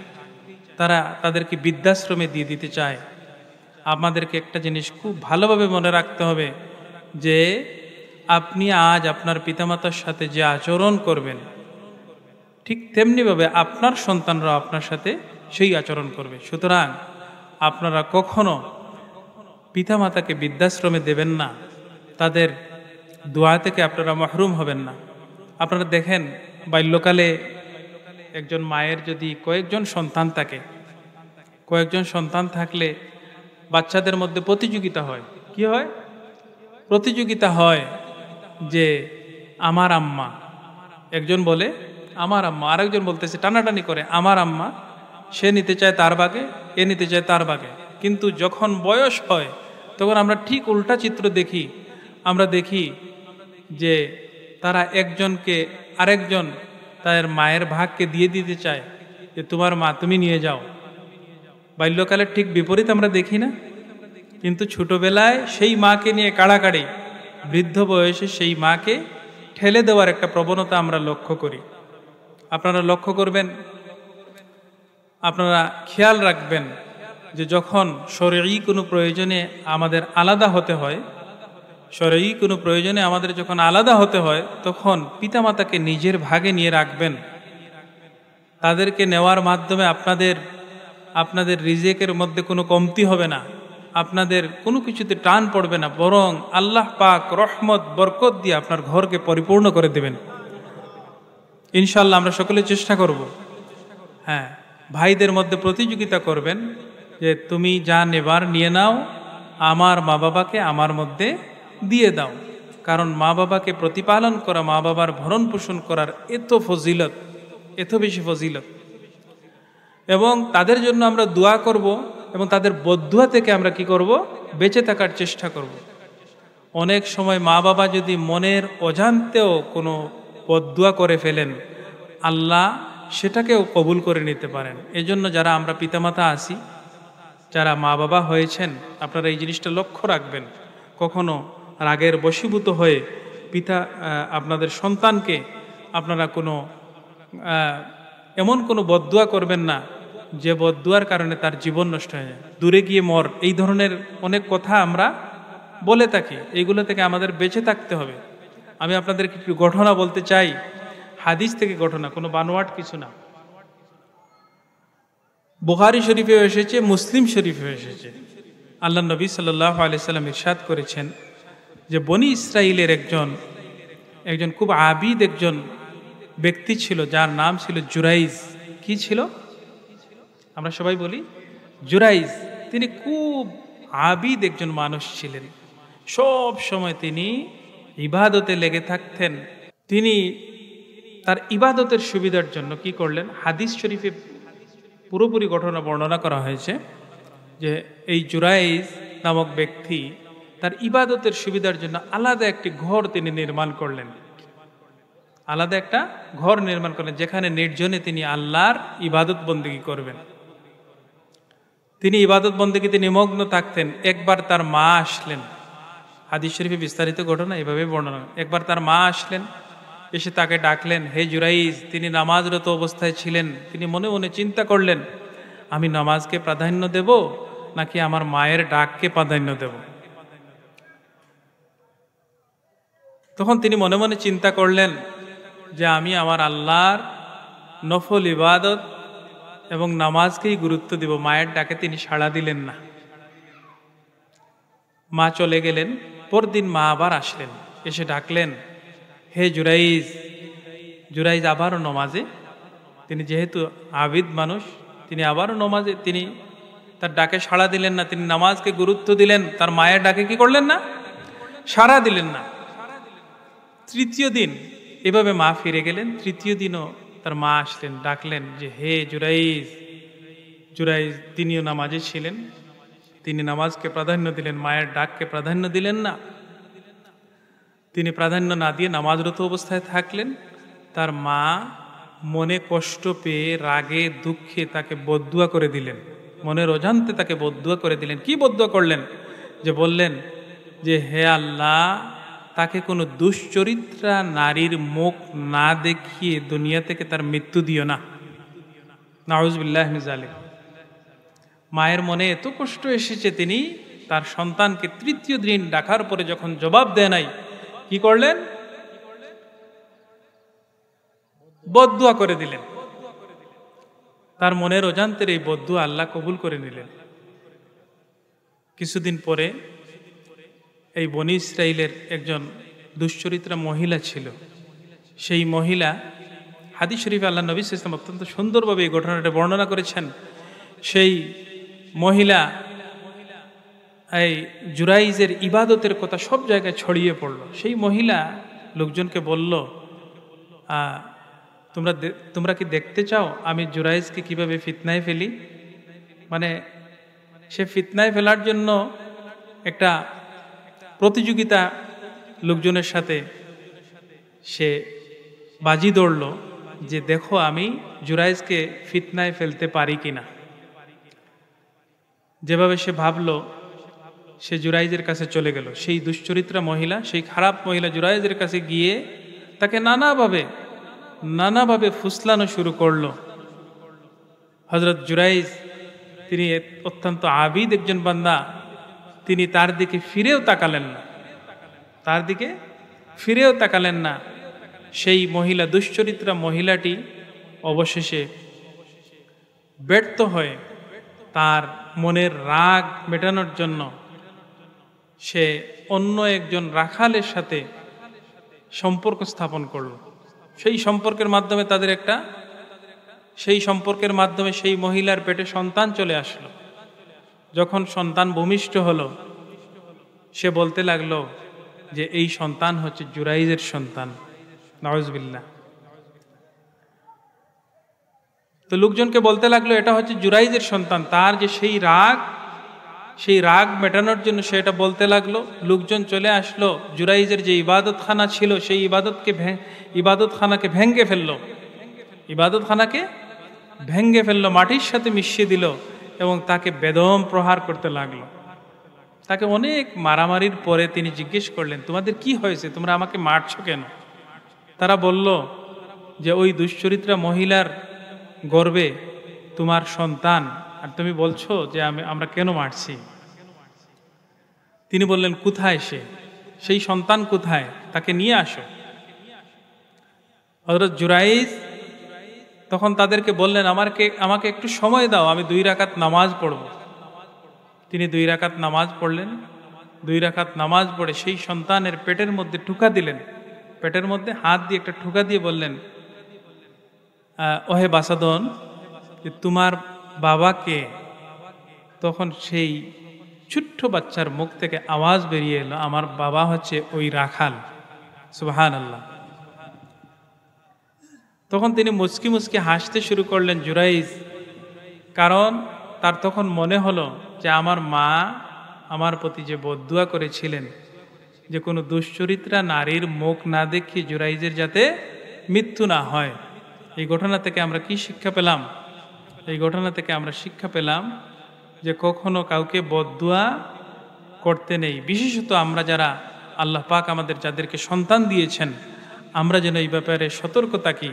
তারা তাদেরকে বৃদ্ধাশ্রমে দিয়ে দিতে চায়। আমাদেরকে একটা জিনিস খুব ভালোভাবে মনে রাখতে হবে যে আপনি আজ আপনার পিতামাতার সাথে যে আচরণ করবেন, ঠিক তেমনিভাবে আপনার সন্তানরা আপনার সাথে সেই আচরণ করবে। সুতরাং আপনারা কখনো পিতামাতাকে বৃদ্ধাশ্রমে দেবেন না, তাদের দোয়া থেকে আপনারা মাহরুম হবেন না। আপনারা দেখেন বাল্যকালে একজন মায়ের যদি কয়েকজন সন্তান থাকে, কয়েকজন সন্তান থাকলে বাচ্চাদের মধ্যে প্রতিযোগিতা হয়। কি হয়? প্রতিযোগিতা হয় যে আমার আম্মা, একজন বলে আমার আম্মা, আরেকজন বলতেছে, টানাটানি করে আমার আম্মা, সে নিতে চায় তার বাগে, এ নিতে চায় তার বাগে। কিন্তু যখন বয়স হয় তখন আমরা ঠিক উল্টা চিত্র দেখি। আমরা দেখি যে তারা একজনকে আরেকজন তার মায়ের ভাগকে দিয়ে দিতে চায়, যে তোমার মা, তুমি নিয়ে যাও। বাল্যকালের ঠিক বিপরীত আমরা দেখি না? কিন্তু ছোটবেলায় সেই মাকে নিয়ে কাড়াকাড়ি, বৃদ্ধ বয়সে সেই মাকে ঠেলে দেওয়ার একটা প্রবণতা আমরা লক্ষ্য করি। আপনারা লক্ষ্য করবেন, আপনারা খেয়াল রাখবেন যে যখন শরঈ কোনো প্রয়োজনে আমাদের আলাদা হতে হয়, শরঈ কোনো প্রয়োজনে আমাদের যখন আলাদা হতে হয়, তখন পিতামাতাকে নিজের ভাগে নিয়ে রাখবেন। তাদেরকে নেওয়ার মাধ্যমে আপনাদের রিজিকের মধ্যে কোনো কমতি হবে না, আপনাদের কোনো কিছুতে টান পড়বে না, বরং আল্লাহ পাক রহমত বরকত দিয়ে আপনার ঘরকে পরিপূর্ণ করে দেবেন। ইনশাল্লাহ আমরা সকলে চেষ্টা করব। হ্যাঁ, ভাইদের মধ্যে প্রতিযোগিতা করবেন যে তুমি যা নেবার নিয়ে নাও, আমার মা বাবাকে আমার মধ্যে দিয়ে দাও। কারণ মা বাবাকে প্রতিপালন করা, মা বাবার ভরণ পোষণ করার এত ফজিলত, এত বেশি ফজিলত। এবং তাদের জন্য আমরা দোয়া করব এবং তাদের বদদুয়া থেকে আমরা কি করব, বেঁচে থাকার চেষ্টা করব। অনেক সময় মা বাবা যদি মনের অজান্তেও কোনো বদদুয়া করে ফেলেন, আল্লাহ সেটাকেও কবুল করে নিতে পারেন। এজন্য যারা আমরা পিতামাতা আছি, যারা মা বাবা হয়েছেন, আপনারা এই জিনিসটা লক্ষ্য রাখবেন। কখনো রাগের বশীভূত হয়ে আপনাদের সন্তানকে আপনারা কোনো এমন কোনো বদদুয়া করবেন না যে বদদুয়ার কারণে তার জীবন নষ্ট হয়ে যায়। দূরে গিয়ে মর, এই ধরনের অনেক কথা আমরা বলে থাকি। এইগুলো থেকে আমাদের বেঁচে থাকতে হবে। আমি আপনাদেরকে একটু ঘটনা বলতে চাই, হাদিস থেকে ঘটনা, কোনো বানোয়াট কিছু না। বুখারী শরীফেও এসেছে, মুসলিম শরীফেও এসেছে। আল্লাহ নবী সাল্লাল্লাহু আলাইহি সাল্লাম ইরশাদ করেছেন যে বনি ইসরাইলের একজন খুব আবিদ একজন ব্যক্তি ছিল, যার নাম ছিল জুরাইজ। কি ছিল? আমরা সবাই বলি জুরাইজ। তিনি খুব আবিদ একজন মানুষ ছিলেন। সব সময় তিনি ইবাদতে লেগে থাকতেন। তিনি তার ইবাদতের সুবিধার জন্য কি করলেন, হাদিস শরীফে পুরোপুরি ঘটনা বর্ণনা করা হয়েছে যে এই জুরাইজ নামক ব্যক্তি তার ইবাদতের সুবিধার জন্য আলাদা একটি ঘর তিনি নির্মাণ করলেন। আলাদা একটা ঘর নির্মাণ করলেন যেখানে নির্জনে তিনি আল্লাহর ইবাদত বন্দেগী করবেন। তিনি ইবাদত বন্দেগীতে নিমগ্ন থাকতেন। একবার তার মা আসলেন, হাদিস শরীফে বিস্তারিত ঘটনা এভাবে বর্ণনা। একবার তার মা আসলেন, এসে তাকে ডাকলেন, হে জুরাইজ। তিনি নামাজরত অবস্থায় ছিলেন। তিনি মনে মনে চিন্তা করলেন, আমি নামাজকে প্রাধান্য দেব নাকি আমার মায়ের ডাককে প্রাধান্য দেব। তখন তিনি মনে মনে চিন্তা করলেন যে আমি আমার আল্লাহর নফল ইবাদত এবং নামাজকেই গুরুত্ব দিব। মায়ের ডাকে তিনি সাড়া দিলেন না। মা চলে গেলেন। পরদিন মা আবার আসলেন, এসে ডাকলেন, হে জুরাইজ। জুরাইজ আবারও নমাজে। তিনি যেহেতু আবিদ মানুষ, তিনি আবারও নমাজে। তিনি তার ডাকে সাড়া দিলেন না। তিনি নামাজকে গুরুত্ব দিলেন, তার মায়ের ডাকে কি করলেন না, সাড়া দিলেন না। তৃতীয় দিন এভাবে মা ফিরে গেলেন। তৃতীয় দিনও তার মা আসলেন, ডাকলেন যে হে জুরাইজ। জুরাইজ তিনিও নামাজে ছিলেন। তিনি নামাজকে প্রাধান্য দিলেন, মায়ের ডাককে প্রাধান্য দিলেন না। তিনি প্রাধান্য না দিয়ে নামাজরত অবস্থায় থাকলেন। তার মা মনে কষ্ট পেয়ে রাগে দুঃখে তাকে বদদুয়া করে দিলেন। মনের অজান্তে তাকে বদদুয়া করে দিলেন। কি বদদুয়া করলেন? যে বললেন যে হে আল্লাহ, তাকে কোনো দুশ্চরিত্রা নারীর মুখ না দেখিয়ে দুনিয়া থেকে তার মৃত্যু দিও না। নাউজুবিল্লাহ মিন যালিক। মায়ের মনে এত কষ্ট এসেছে, তিনি তার সন্তানকে তৃতীয় দিন ডাকার পরে যখন জবাব দেয় নাই, কি করলেন? বদদুয়া করে দিলেন। তার মনের অজান্তের এই বদদুয়া আল্লাহ কবুল করে নিলেন। কিছুদিন পরে এই বনি ইসরাইলের একজন দুশ্চরিত্রা মহিলা ছিল। সেই মহিলা, হাদিস শরীফে আল্লাহ নবী সাল্লাল্লাহু আলাইহি ওয়াসাল্লাম অত্যন্ত সুন্দরভাবে এই ঘটনাটা বর্ণনা করেছেন। সেই মহিলা এই জুরাইজের ইবাদতের কথা সব জায়গায় ছড়িয়ে পড়ল। সেই মহিলা লোকজনকে বলল, তোমরা কি দেখতে চাও আমি জুরাইজকে কিভাবে ফিতনায় ফেলি? মানে সে ফিতনায় ফেলার জন্য একটা প্রতিযোগিতা লোকজনের সাথে সে বাজি ধরল যে দেখো আমি জুরাইজকে ফিতনায় ফেলতে পারি কিনা। যেভাবে সে ভাবলো, সে জুরাইজের কাছে চলে গেল। সেই দুশ্চরিত্রা মহিলা, সেই খারাপ মহিলা জুরাইজের কাছে গিয়ে তাকে নানাভাবে ফুসলানো শুরু করলো। হযরত জুরাইজ তিনি অত্যন্ত আবিদ একজন বান্দা, তিনি তার দিকে ফিরেও তাকালেন না। সেই মহিলা, দুশ্চরিত্রা মহিলাটি অবশেষে ব্যর্থ হয়ে তার মনের রাগ মেটানোর জন্য সে অন্য একজন রাখালের সাথে সম্পর্ক স্থাপন করল। সেই সম্পর্কের মাধ্যমে সেই মহিলার পেটে সন্তান চলে আসলো। যখন সন্তান ভূমিষ্ঠ হলো, সে বলতে লাগলো যে এই সন্তান হচ্ছে জুরাইজের সন্তান। নাউজুবিল্লাহ। তো লোকজনকে বলতে লাগলো এটা হচ্ছে জুরাইজের সন্তান। তার যে সেই রাগ মেটানোর জন্য সে এটা বলতে লাগলো। লোকজন চলে আসলো, জুরাইজের যে ইবাদতখানা ছিল সেই ইবাদতখানাকে ভেঙ্গে ফেললো, মাটির সাথে মিশিয়ে দিল এবং তাকে বেদম প্রহার করতে লাগলো। তাকে অনেক মারামারির পরে তিনি জিজ্ঞেস করলেন, তোমাদের কি হয়েছে, তোমরা আমাকে মারছো কেন? তারা বলল যে ওই দুশ্চরিত্রা মহিলার গর্ভে তোমার সন্তান, আর তুমি বলছো যে আমরা কেন মারছি? তিনি বললেন, কোথায় সেই সন্তান কোথায়? তাকে নিয়ে আসো। হযরত জুরাইজ তখন তাদেরকে বললেন, আমাকে একটু সময় দাও, আমি 2 রাকাত নামাজ পড়ব। তিনি 2 রাকাত নামাজ পড়লেন। 2 রাকাত নামাজ পড়ে সেই সন্তানের পেটের মধ্যে ঠুকা দিলেন। পেটের মধ্যে হাত দিয়ে একটা ঠুকা দিয়ে বললেন, ওহে বাসাদন, যে তোমার বাবাকে। তখন সেই ছোট্ট বাচ্চার মুখ থেকে আওয়াজ বেরিয়ে এলো, আমার বাবা হচ্ছে ওই রাখাল। সুবহানাল্লাহ। তখন তিনি মুচকি মুচকি হাসতে শুরু করলেন জুরাইজ, কারণ তার তখন মনে হলো যে আমার মা আমার প্রতি যে বদদুয়া করেছিলেন যে কোনো দুশ্চরিত্রা নারীর মুখ না দেখি জুরাইজের যাতে মৃত্যু না হয়। এই ঘটনা থেকে আমরা কি শিক্ষা পেলাম? এই ঘটনা থেকে আমরা শিক্ষা পেলাম যে কখনো কাউকে বদদুয়া করতে নেই। বিশেষত আমরা যারা আল্লাহ পাক যাদেরকে সন্তান দিয়েছেন, আমরা যেন এই ব্যাপারে সতর্ক থাকি,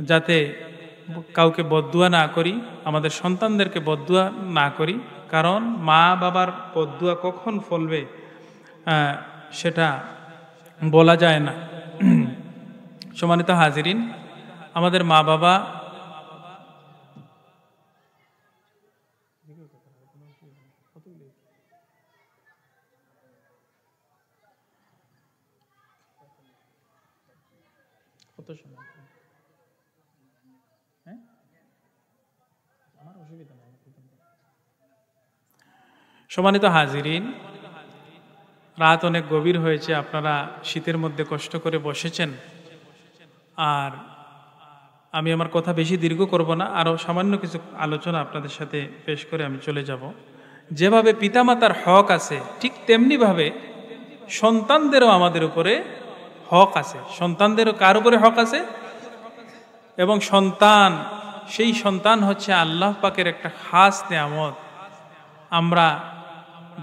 যাতে কাউকে বদদুয়া না করি, আমাদের সন্তানদেরকে বদদুয়া না করি। কারণ মা বাবার বদদুয়া কখন ফলবে সেটা বলা যায় না। সম্মানিত হাজিরিন, আমাদের মা বাবা সম্মানিত হাজিরিন, রাত অনেক গভীর হয়েছে, আপনারা শীতের মধ্যে কষ্ট করে বসেছেন। আর আমি আমার কথা বেশি দীর্ঘ করব না, আরও সামান্য কিছু আলোচনা আপনাদের সাথে পেশ করে আমি চলে যাব। যেভাবে পিতামাতার হক আছে, ঠিক তেমনিভাবে সন্তানদেরও আমাদের উপরে হক আছে। সন্তানদেরও কার উপরে হক আছে? এবং সেই সন্তান হচ্ছে আল্লাহ পাকের একটা খাস নেয়ামত। আমরা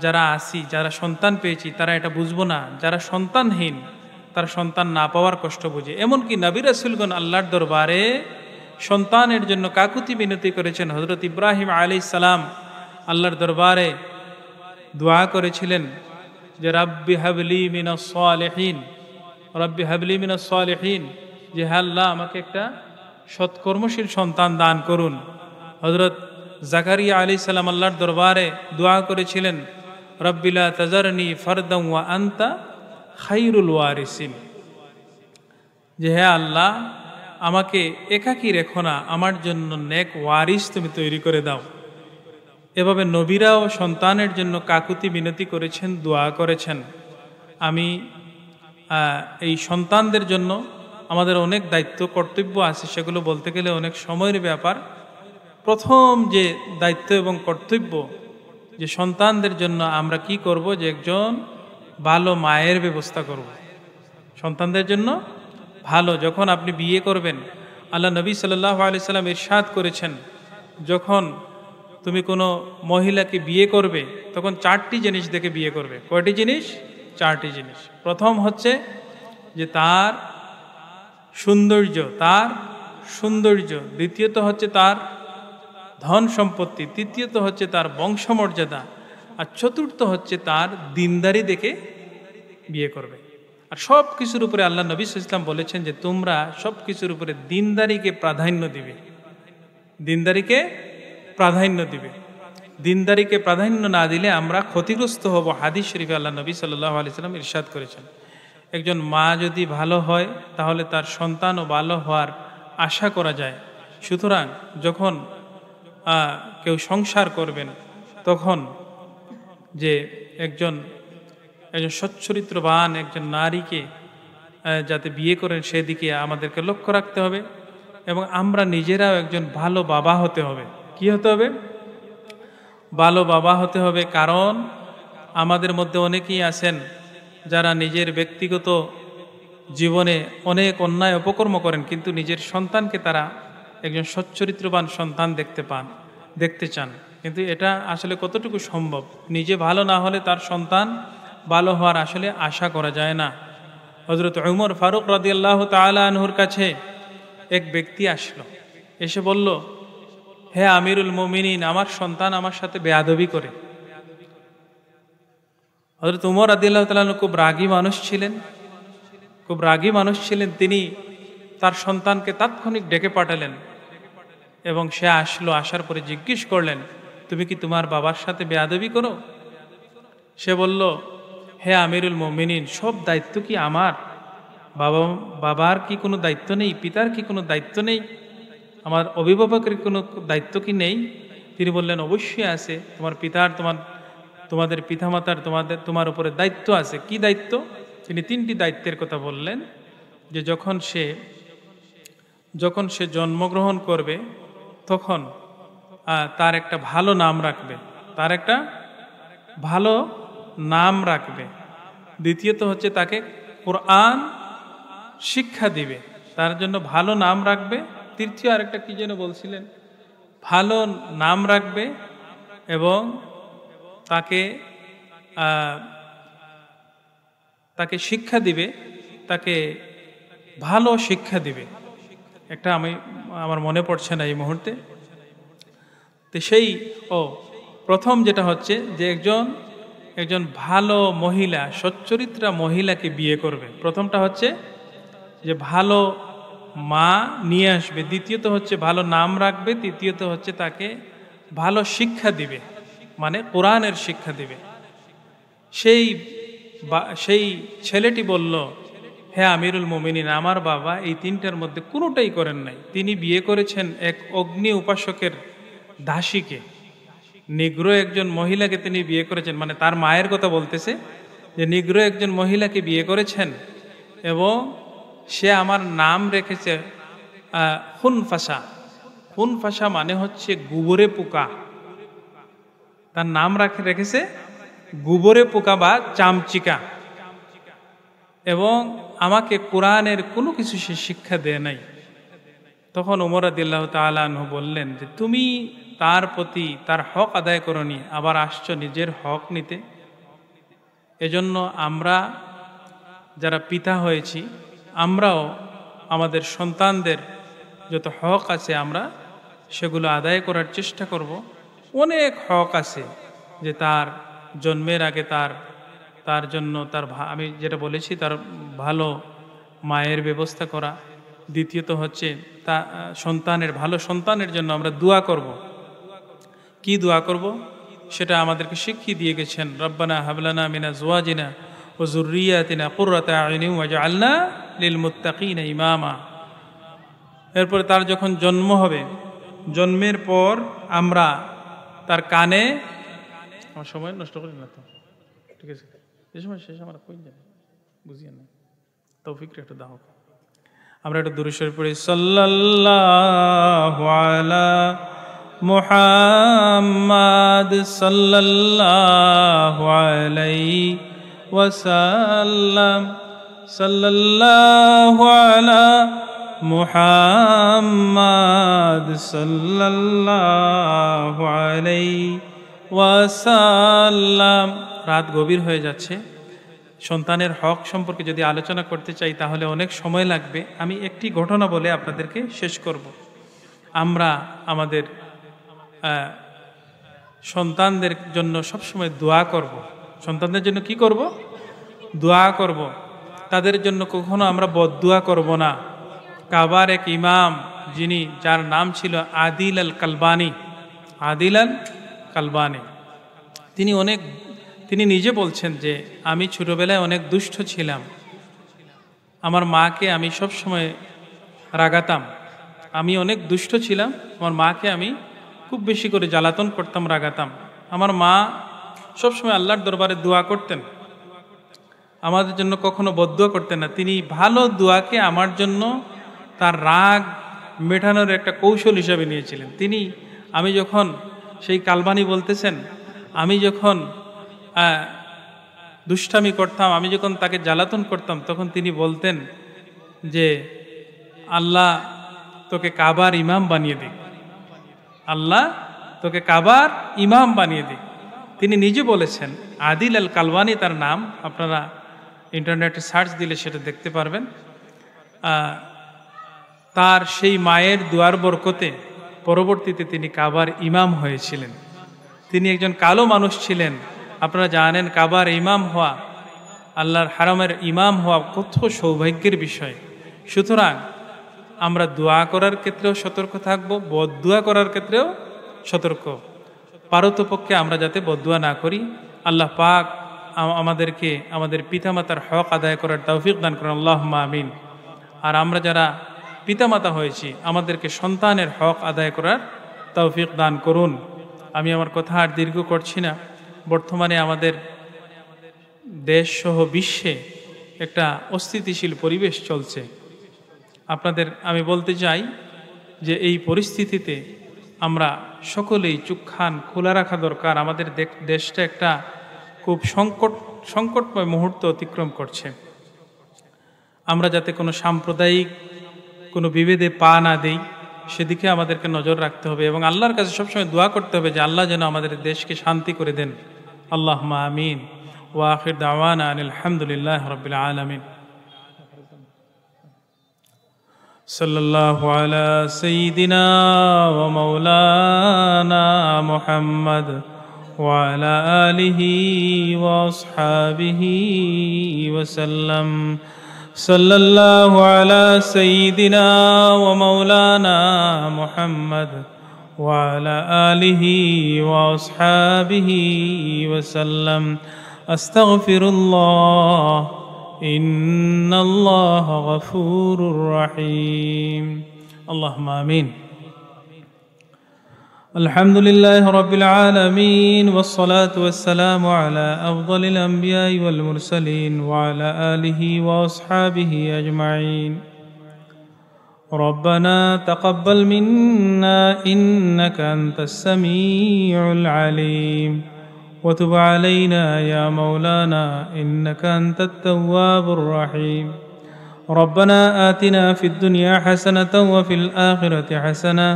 যারা আছি, যারা সন্তান পেয়েছি, তারা এটা বুঝবো না। যারা সন্তানহীন, তারা সন্তান না পাওয়ার কষ্ট বুঝে। এমনকি নবী রাসূলগণ আল্লাহর দরবারে সন্তানের জন্য কাকুতি বিনতি করেছেন। হযরত ইব্রাহিম আলাইহিস সালাম আল্লাহর দরবারে দোয়া করেছিলেন যে রাব্বি হাবলি মিনাস সালিহিন, রাব্বি হাবলি মিনাস সালিহিন, যে হে আল্লাহ, আমাকে একটা সৎকর্মশীল সন্তান দান করুন। হযরত জাকারিয়া আলাইহিস সালাম আল্লাহর দরবারে দোয়া করেছিলেন, রাব্বি লা তাজারনি ফারদান ওয়া আনতা খায়রুল ওয়ারিসিন, যে হে আল্লাহ, আমাকে একাকী রেখো না, আমার জন্য নেক ওয়ারিস তুমি তৈরি করে দাও। এভাবে নবীরাও সন্তানের জন্য কাকুতি মিনতি করেছেন, দোয়া করেছেন। আমি এই সন্তানদের জন্য আমাদের অনেক দায়িত্ব কর্তব্য আছে, সেগুলো বলতে গেলে অনেক সময়ের ব্যাপার। প্রথম যে দায়িত্ব এবং কর্তব্য, যে সন্তানদের জন্য আমরা কি করব, যে একজন ভালো মায়ের ব্যবস্থা করব। সন্তানদের জন্য ভালো, যখন আপনি বিয়ে করবেন, আল্লাহ নবী সাল্লাল্লাহু আলাইহি সাল্লাম ইরশাদ করেছেন, যখন তুমি কোনো মহিলাকে বিয়ে করবে তখন 4টি জিনিস দেখে বিয়ে করবে। কয়টি জিনিস? 4টি জিনিস। প্রথম হচ্ছে যে তার সৌন্দর্য, দ্বিতীয়ত হচ্ছে তার ধন সম্পত্তি, তৃতীয়ত হচ্ছে তার বংশমর্যাদা, আর চতুর্থ হচ্ছে তার দিনদারি দেখে বিয়ে করবে। আর সব কিছুর উপরে আল্লাহ নবী সাল্লাল্লাহু আলাইহি ওয়াসাল্লাম বলেছেন যে তোমরা সব কিছুর উপরে দিনদারিকে প্রাধান্য দিবে, দিনদারিকে প্রাধান্য দিবে। দিনদারিকে প্রাধান্য না দিলে আমরা ক্ষতিগ্রস্ত হব। হাদিস শরীফে আল্লাহ নবী সাল্লাল্লাহু আলাইহি সাল্লাম ইরশাদ করেছেন, একজন মা যদি ভালো হয় তাহলে তার সন্তানও ভালো হওয়ার আশা করা যায়। সুতরাং যখন কেউ সংসার করবেন তখন যে একজন সচ্চরিত্রবান একজন নারীকে যাতে বিয়ে করেন সেদিকে আমাদেরকে লক্ষ্য রাখতে হবে, এবং আমরা নিজেরাও একজন ভালো বাবা হতে হবে। কি হতে হবে? ভালো বাবা হতে হবে। কারণ আমাদের মধ্যে অনেকেই আছেন যারা নিজের ব্যক্তিগত জীবনে অনেক অন্যায় অপকর্ম করেন, কিন্তু নিজের সন্তানকে তারা একজন সচ্চরিত্রবান সন্তান দেখতে চান, কিন্তু এটা আসলে কতটুকু সম্ভব? নিজে ভালো না হলে তার সন্তান ভালো হওয়ার আসলে আশা করা যায় না। হযরত উমর ফারুক রাদিয়াল্লাহু তাআলা আনহুর কাছে এক ব্যক্তি আসলো, এসে বলল, হে আমিরুল মুমিনিন, আমার সন্তান আমার সাথে বেয়াদবি করে। হযরত উমর রাদিয়াল্লাহু তাআলা আনহু খুব রাগী মানুষ ছিলেন। তিনি তার সন্তানকে তাৎক্ষণিক ডেকে পাঠালেন এবং সে আসলো। আসার পরে জিজ্ঞেস করলেন, তুমি কি তোমার বাবার সাথে বেয়াদবি করো? সে বলল, হে আমিরুল মুমিনিন, সব দায়িত্ব কি আমার? বাবার কি কোনো দায়িত্ব নেই? পিতার কি কোনো দায়িত্ব নেই? আমার অভিভাবকের কোনো দায়িত্ব কি নেই? তিনি বললেন, অবশ্যই আছে। তোমার পিতার, তোমাদের পিতামাতার তোমার উপরে দায়িত্ব আছে। কি দায়িত্ব? তিনি 3টি দায়িত্বের কথা বললেন, যে যখন সে জন্মগ্রহণ করবে তখন তার একটা ভালো নাম রাখবে। দ্বিতীয়ত হচ্ছে তাকে কোরআন শিক্ষা দিবে, তার জন্য ভালো নাম রাখবে। তৃতীয় আরেকটা কি যেন বলছিলেন, ভালো নাম রাখবে এবং তাকে শিক্ষা দিবে, তাকে ভালো শিক্ষা দিবে। একটা আমার মনে পড়ছে না এই মুহূর্তে। তো প্রথম যেটা হচ্ছে যে একজন ভালো মহিলা, সচ্চরিত্রা মহিলাকে বিয়ে করবে। প্রথমটা হচ্ছে যে ভালো মা নিয়ে আসবে, দ্বিতীয়ত হচ্ছে ভালো নাম রাখবে, তৃতীয়ত হচ্ছে তাকে ভালো শিক্ষা দিবে, মানে কোরআনের শিক্ষা দিবে। সেই ছেলেটি বলল, হে আমিরুল মুমিনিন, আমার বাবা এই 3টার মধ্যে কোনোটাই করেন নাই। তিনি বিয়ে করেছেন এক অগ্নি উপাসকের দাসীকে, নিগ্রো একজন মহিলাকে তিনি বিয়ে করেছেন, মানে তার মায়ের কথা বলতেছে, যে নিগ্রো একজন মহিলাকে বিয়ে করেছেন এবং সে আমার নাম রেখেছে হুনফাসা মানে হচ্ছে গোবরে পোকা। তার নাম রেখেছে গোবরে পোকা বা চামচিকা, এবং আমাকে কোরআনের কোনো কিছু সে শিক্ষা দেয় নাই। তখন ওমর রাদিয়াল্লাহু তাআলা আনহু বললেন যে, তুমি তার প্রতি তার হক আদায় করনি, আবার আসছো নিজের হক নিতে। এজন্য আমরা যারা পিতা হয়েছি, আমরাও আমাদের সন্তানদের যত হক আছে আমরা সেগুলো আদায় করার চেষ্টা করব। অনেক হক আছে, যে তার জন্মের আগে তার জন্য আমি যেটা বলেছি, তার ভালো মায়ের ব্যবস্থা করা। দ্বিতীয়ত হচ্ছে ভালো সন্তানের জন্য আমরা দোয়া করব। কি দোয়া করব সেটা আমাদেরকে শিখিয়ে দিয়ে গেছেন, রব্বানা হাবলানা মিনা আজওয়াজিনা ওয়া যুররিয়াতিনা কুররাতা আয়ুনিন ওয়াজআলনা লিল মুত্তাকিনা ইমামা। এরপরে তার যখন জন্ম হবে, জন্মের পর আমরা তার কানে, আমার সময় নষ্ট করি না তো, ঠিক আছে, এই সময় শেষ আমরা কই যাবে বুঝিয়ে না, তৌফিকটা একটু দাও। আমরা একটু দুরূদ শরীফ পড়ি, সাল্লাল্লাহু আলা মুহাম্মাদ সাল্লাল্লাহু আলাইহি ওয়াসাল্লাম, সাল্লাল্লাহু আলা মুহাম্মাদ সাল্লাল্লাহু আলাইহি ওয়াসাল্লাম। রাত গভীর হয়ে যাচ্ছে, সন্তানের হক সম্পর্কে যদি আলোচনা করতে চাই তাহলে অনেক সময় লাগবে। আমি একটি ঘটনা বলে আপনাদেরকে শেষ করব। আমরা আমাদের সন্তানদের জন্য সবসময় দোয়া করব। সন্তানদের জন্য কি করব? দোয়া করব। তাদের জন্য কখনো আমরা বদদুয়া করব না। কাবার এক ইমাম, যার নাম ছিল আদিল আল কালবানি, কালবানি, তিনি নিজে বলছেন যে আমি ছোটবেলায় অনেক দুষ্ট ছিলাম, আমার মাকে আমি সব সময় রাগাতাম, আমি অনেক দুষ্ট ছিলাম, আমার মাকে আমি খুব বেশি করে জ্বালাতন করতাম, রাগাতাম। আমার মা সবসময় আল্লাহর দরবারে দোয়া করতেন, আমাদের জন্য কখনো বদদুয়া করতেন না। তিনি ভালো দোয়াকে আমার জন্য তার রাগ মেটানোর একটা কৌশল হিসাবে নিয়েছিলেন। আমি যখন সেই কালবানি বলতেছেন, আমি যখন দুষ্টামি করতাম, আমি যখন তাকে জ্বালাতন করতাম, তখন তিনি বলতেন যে আল্লাহ তোকে কাবার ইমাম বানিয়ে দিক, আল্লাহ তোকে কাবার ইমাম বানিয়ে দিক। তিনি নিজে বলেছেন, আদিল আল কালবানি তার নাম, আপনারা ইন্টারনেটে সার্চ দিলে সেটা দেখতে পারবেন। তার সেই মায়ের দুয়ার বরকতে পরবর্তীতে তিনি কাবার ইমাম হয়েছিলেন। তিনি একজন কালো মানুষ ছিলেন। আপনারা জানেন কাবার ইমাম হওয়া, আল্লাহর হারামের ইমাম হওয়া কত সৌভাগ্যের বিষয়। সুতরাং আমরা দোয়া করার ক্ষেত্রেও সতর্ক থাকব, বদদুয়া করার ক্ষেত্রেও সতর্ক। পারতপক্ষে আমরা যাতে বদদুয়া না করি। আল্লাহ পাক আমাদেরকে আমাদের পিতামাতার হক আদায় করার তৌফিক দান করেন, আল্লাহুম্মা আমিন। আর আমরা যারা পিতামাতা হয়েছি, আমাদেরকে সন্তানের হক আদায় করার তৌফিক দান করুন। আমি আমার কথা আর দীর্ঘ করছি না। বর্তমানে আমাদের দেশ সহ বিশ্বে একটা অস্থিতিশীল পরিবেশ চলছে। আমি বলতে চাই যে এই পরিস্থিতিতে আমরা সকলেই চোখ কান খোলা রাখা দরকার। আমাদের দেশটা একটা খুব সংকটময় মুহূর্ত অতিক্রম করছে। আমরা যাতে কোনো সাম্প্রদায়িক কোনো বিভেদে পা না দেই, সেদিকে আমাদেরকে নজর রাখতে হবে এবং আল্লাহর কাছে সবসময় দোয়া করতে হবে যে আল্লাহ যেন আমাদের দেশকে শান্তি করে দেন। আল্লাহুম্মা আমিন। ওয়া আখির দাওয়ানা আনিল হামদুলিল্লাহি রাব্বিল আলামিন। সাল্লাল্লাহু আলা সাইয়্যিদিনা ওয়া মাওলানা মুহাম্মদ ওয়া আলা আলিহি ওয়া আসহাবিহি ওয়া সাল্লাম। সাল্লাল্লাহু আলা সাইয়্যিদিনা ওয়া মাওলানা মুহাম্মদ ওয়া আলা আলিহি ওয়া আসহাবিহি ওয়া সাল্লাম। আস্তাগফিরুল্লাহ, ইন্নাল্লাহা গফুরুর রহিম। আল্লাহুম্মা আমিন। আলহামদুলিল্লাহি রাব্বিল আলামিন ওয়াসসালাতু ওয়াসসালামু আলা আফদালিল আমবিয়াই ওয়াল মুরসালিন ওয়া আলা আলিহি ওয়া আসহাবিহি আজমাইন। রব্বানা তাকাব্বাল মিন্না ইন্নাকা আনতাস সামিউল আলিম ওয়া তুব আলাইনা ইয়া মাওলানা ইন্নাকা আনতাত তাওয়াবুর রহিম। রব্বানা আতিনা ফিদ দুনিয়া হাসানাতাও ওয়া ফিল আখিরাতি হাসানাহ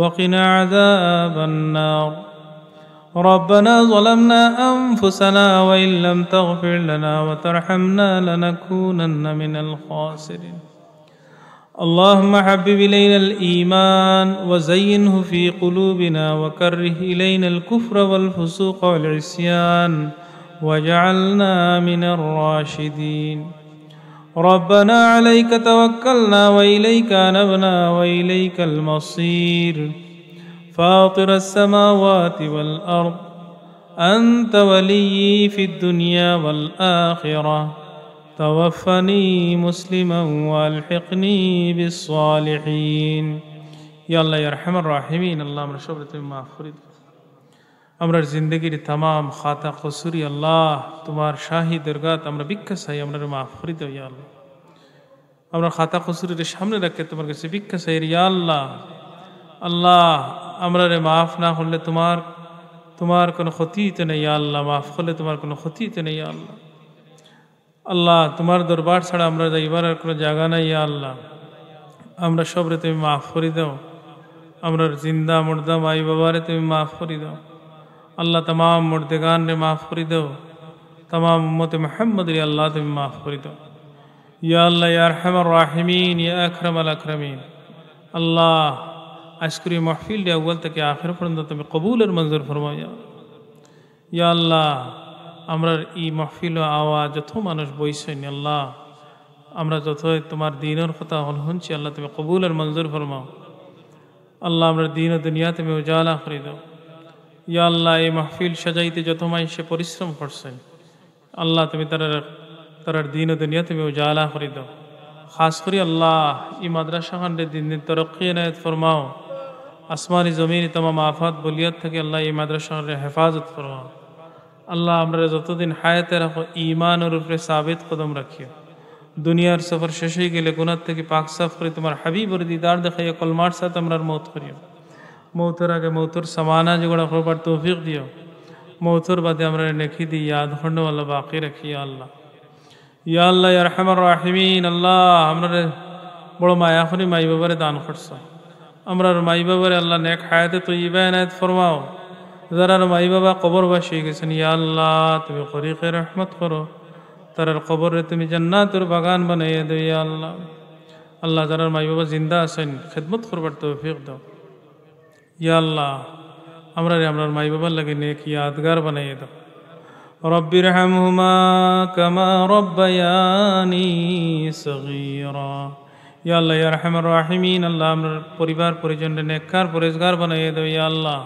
وقنا عذاب النار. ربنا ظلمنا أنفسنا وإن لم تغفر لنا وترحمنا لنكونن من الخاسرين. اللهم حبب إلينا الإيمان وزينه في قلوبنا وكره إلينا الكفر والفسوق والعصيان واجعلنا من الراشدين. ربنا عليك توكلنا وإليك أنبنا وإليك المصير. فاطر السماوات والأرض أنت ولي في الدنيا والآخرة. توفني مسلما والحقني بالصالحين. يا الله يا أرحم الراحمين. الله من شبرة ما فرد আমরা জিন্দগির तमाम খাতা কসুরি আল্লাহ তোমার শাহী দরগাত আমরা ভিক্ষা চাই, আমরা মাফ করে দাও ইয়া আল্লাহ। আমরা খাতা কসুরির সামনে রাখে তোমার কাছে ভিক্ষা চাই ইয়া আল্লাহ। আল্লাহ আমরা মাফ না করলে তোমার কোনো ক্ষতি তো নেই ইয়া আল্লাহ, মাফ করলে তোমার কোনো ক্ষতি তো নেই ইয়া আল্লাহ। আল্লাহ তোমার দরবার ছাড়া আমরা যাইবার আর কোনো জায়গা নাই ইয়া আল্লাহ। আমরা সবরে তুমি মাফ করে দাও। আমরা জিন্দা মুর্দা মাই বাবারে তুমি মাফ করে দাও আল্লাহ। तमाम मुर्दगान ने माफ़ कर दो, तमाम उम्मत मोहम्मद रे अल्लाह तुम माफ़ कर दो या अल्लाह या अरहमर राहिमीन या अकरमल अकरमीन। अल्लाह आजकरी महफिल रे अव्वल तक आखिर पर्यন্ত তুমি কবুলের মঞ্জুর ফরমাও ইয়া আল্লাহ। আমরার এই মাহফিল আওয়াজ যত মানুষ বইছেন আল্লাহ, আমরা যত তোমার দ্বীনের কথা শুনছি আল্লাহ তুমি কবুলের মঞ্জুর ফরমাও আল্লাহ। আমরা দ্বীন ও দুনিয়া তুমি উজালা করে দাও ইয়া আল্লাহ এই মাহফিল সাজাইতে যত মাইসে পরিশ্রম করছেন আল্লাহ তুমি তারার দিন ও দুনিয়া তুমি উজালা করে দাও। খাস করি আল্লাহ এই মাদ্রাসা খান্ডে দিন দিন তরক্কি এনায়ত ফরমাও। আসমানি জমিনি তমাম আফাত বলিয়াত থেকে আল্লাহ এই মাদ্রাসা খান্ডে হেফাজত ফরমাও। আল্লাহ আমরা যতদিন হায়াতে রাখো ঈমানের উপরে সাবিত কদম রাখিও। দুনিয়ার সফর শেষ হয়ে গেলে গুনাহ থেকে পাক সাফ করে তোমার হাবিবর দিদার দেখাইয়া কলমার সাথে আমরার মৌত করিও। মৌতের আগে মৌতর সামানা যেগুলো করবার তৌফিক দিও। মৌতর বাদে আমরা নেকি দিই ইয়াদ খন্ড আল্লাহ বাকি রাখি আল্লাহ। ইয়া আল্লাহ ইয়া আরহামার রাহিমিন আল্লাহ আমরা বড় মায়া করি মাই বাবারে দান করছো। আমরার মাই বাবারে আল্লাহ নেক হায়াতে তৈয়্যিবা এনায়েত ফরমাও। যারার মাই বাবা কবরবাসী গেছেন ইয়া আল্লাহ তুমি করিকে রহমত করো। তারার কবরে তুমি জান্নাতের বাগান বানাইয়া দাও ইয়া আল্লাহ। আল্লাহ যারার মাই বাবা জিন্দা আছেন খেদমত করবার তৌফিক দাও ইয়া আল্লাহ। আমরার মাই বাবার লাগে নেক ইয়াদগার বানাইয়া দাও। রব্বিরহামহুমা কামা রব্বায়ানি সগীরা। ইয়া আল্লাহ ইয়া আরহামার রাহিমিন আল্লাহ আমরার পরিবার পরিজনকে নেককার পরেজগার বানাইয়া দাও ইয়া আল্লাহ।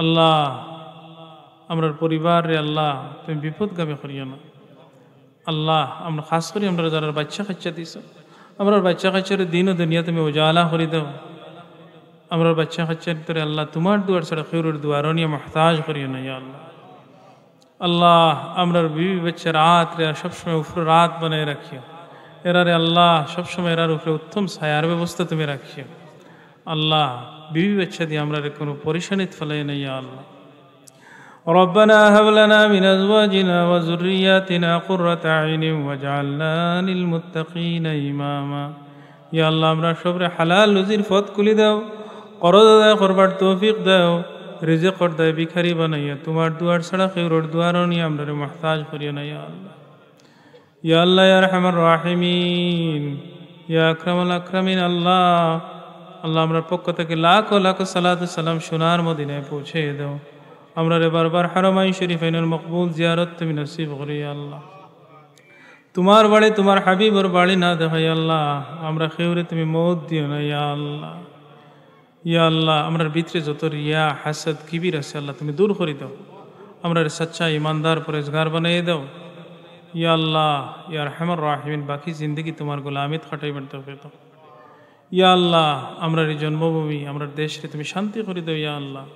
আল্লাহ আমরার পরিবার রে আল্লাহ তুমি বিপদগামী করিও না আল্লাহ। আমরা খাস করি আমরা যারা বাচ্চা কাচ্চা দিছ আমরার বাচ্চা কাচ্চার দিন ও দুনিয়া তুমি উজালা করে দাও। আমরার বাচ্চা কাচ্চার ভিতরে আল্লাহ তোমার দুয়ার ছাড়া কেউর দুয়ারও নিয়ে মহতাজ করিও না ইয়া আল্লাহ। আল্লাহ আমরার বিবি বাচ্চা রাত রে সবসময় উপরে রাত বানায় রাখিও। এরারে আল্লাহ সবসময় এরার উপরে উত্তম ছায়ার ব্যবস্থা তুমি রাখিও আল্লাহ। বিবি বাচ্চা দিয়ে আমরা কোনো পরেশানিত ফেলাই না ইয়া আল্লাহ। ربنا هب لنا من أزواجنا وذرياتنا قرة أعين واجعلنا للمتقين إماما। ইয়া আল্লাহ আমরা সবরে হালাল রুজির পথ খুলে দাও। করজ আদায় করবার তৌফিক দাও। রিজিক দাও ভিখারি বানাইয়া তোমার দুয়ার ছাড়া কেউর দুয়ারও নিয়ে আমরা মুহতাজ করিও না ইয়া আল্লাহ। ইয়া আল্লাহ ইয়া আরহামার রাহিমিন ইয়া আকরামুল আকরামিন আল্লাহ। আল্লাহ আমরার পক্ষ থেকে লাখ ও লাখ সালাত সালাম সোনার মদিনায় পৌঁছে দাও। আমরা বারবার হারমাই শরীফাইনের মকবুল জিয়ারত তুমি নসিব করি আল্লাহ। তোমার বাড়ি তোমার হাবিবর বাড়ি না দেখাই আল্লাহ। আমরা খেউরে তুমি মৌত দিও না ইয়া আল্লাহ। ইয়া আল্লাহ আমরার ভিতরে যত রিয়া হাসদ কিবির আছে আল্লাহ তুমি দূর করে দাও। আমরা সচ্চা ইমানদার পরেজগার বানিয়ে দাও ইয়া আল্লাহ। ইয়া আরহামার রাহিমিন বাকি জিন্দগি তোমার গোলামিত খাটাইবার তৌফিক দাও ইয়া আল্লাহ। আমরার এই জন্মভূমি আমরার দেশে তুমি শান্তি করে দাও ইয়া আল্লাহ।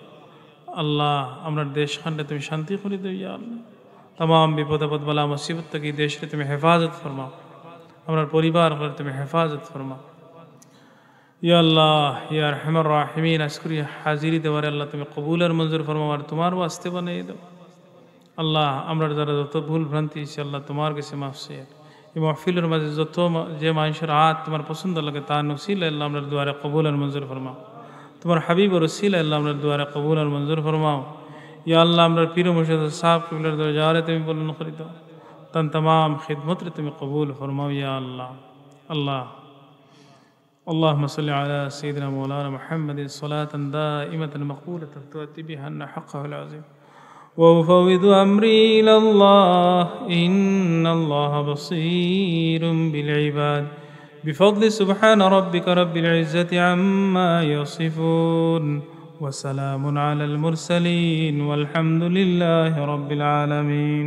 আল্লাহ আমরার দেশ খান্ডে তুমি শান্তি করে দাও ইয়া আল্লাহ। तमाम विपद आपद बला मुसीबत की देश रे तुम्हें हिफाजत फरमाओ। हमारे परिवार पर तुम्हें हिफाजत फरमाओ या अल्लाह या रहमान राहिमीन। अस्करी हाजिरी देवारे अल्लाह तुम्हें कबूल और मंजूर फरमाओ और तुम्हार वास्ते बनाई दो अल्लाह। আমরা যারা যত ভুল ভ্রান্তি আছে আল্লাহ তোমার কাছে মাফ চাই। এই মাহফিলের মাঝে যত যে মানুষের হাত তোমার পছন্দ লাগে তার নসিলা আল্লাহ আমরা দুয়ারে কবুল আর মঞ্জুর ফরমাও। তোমার হাবিবের ওসিলা আল্লাহ আমরা দুয়ারে কবুল আর মঞ্জুর ফরমাও या अल्लाह আমরা পীর মুর্শিদ সাহেব কিবলার দরজারে তুমি বলন করে দাও। तन तमाम खिदमत रे तुम्हें कबूल फरमाओ या अल्लाह। अल्लाह اللهم صل على سيدنا مولانا محمد صلاة دائمة مقبولة تؤتي بها حقه العظيم. وأفوض أمري إلى الله إن الله بصير بالعباد بفضل سبحان ربك رب العزة عما يصفون وسلام على المرسلين والحمد لله رب العالمين.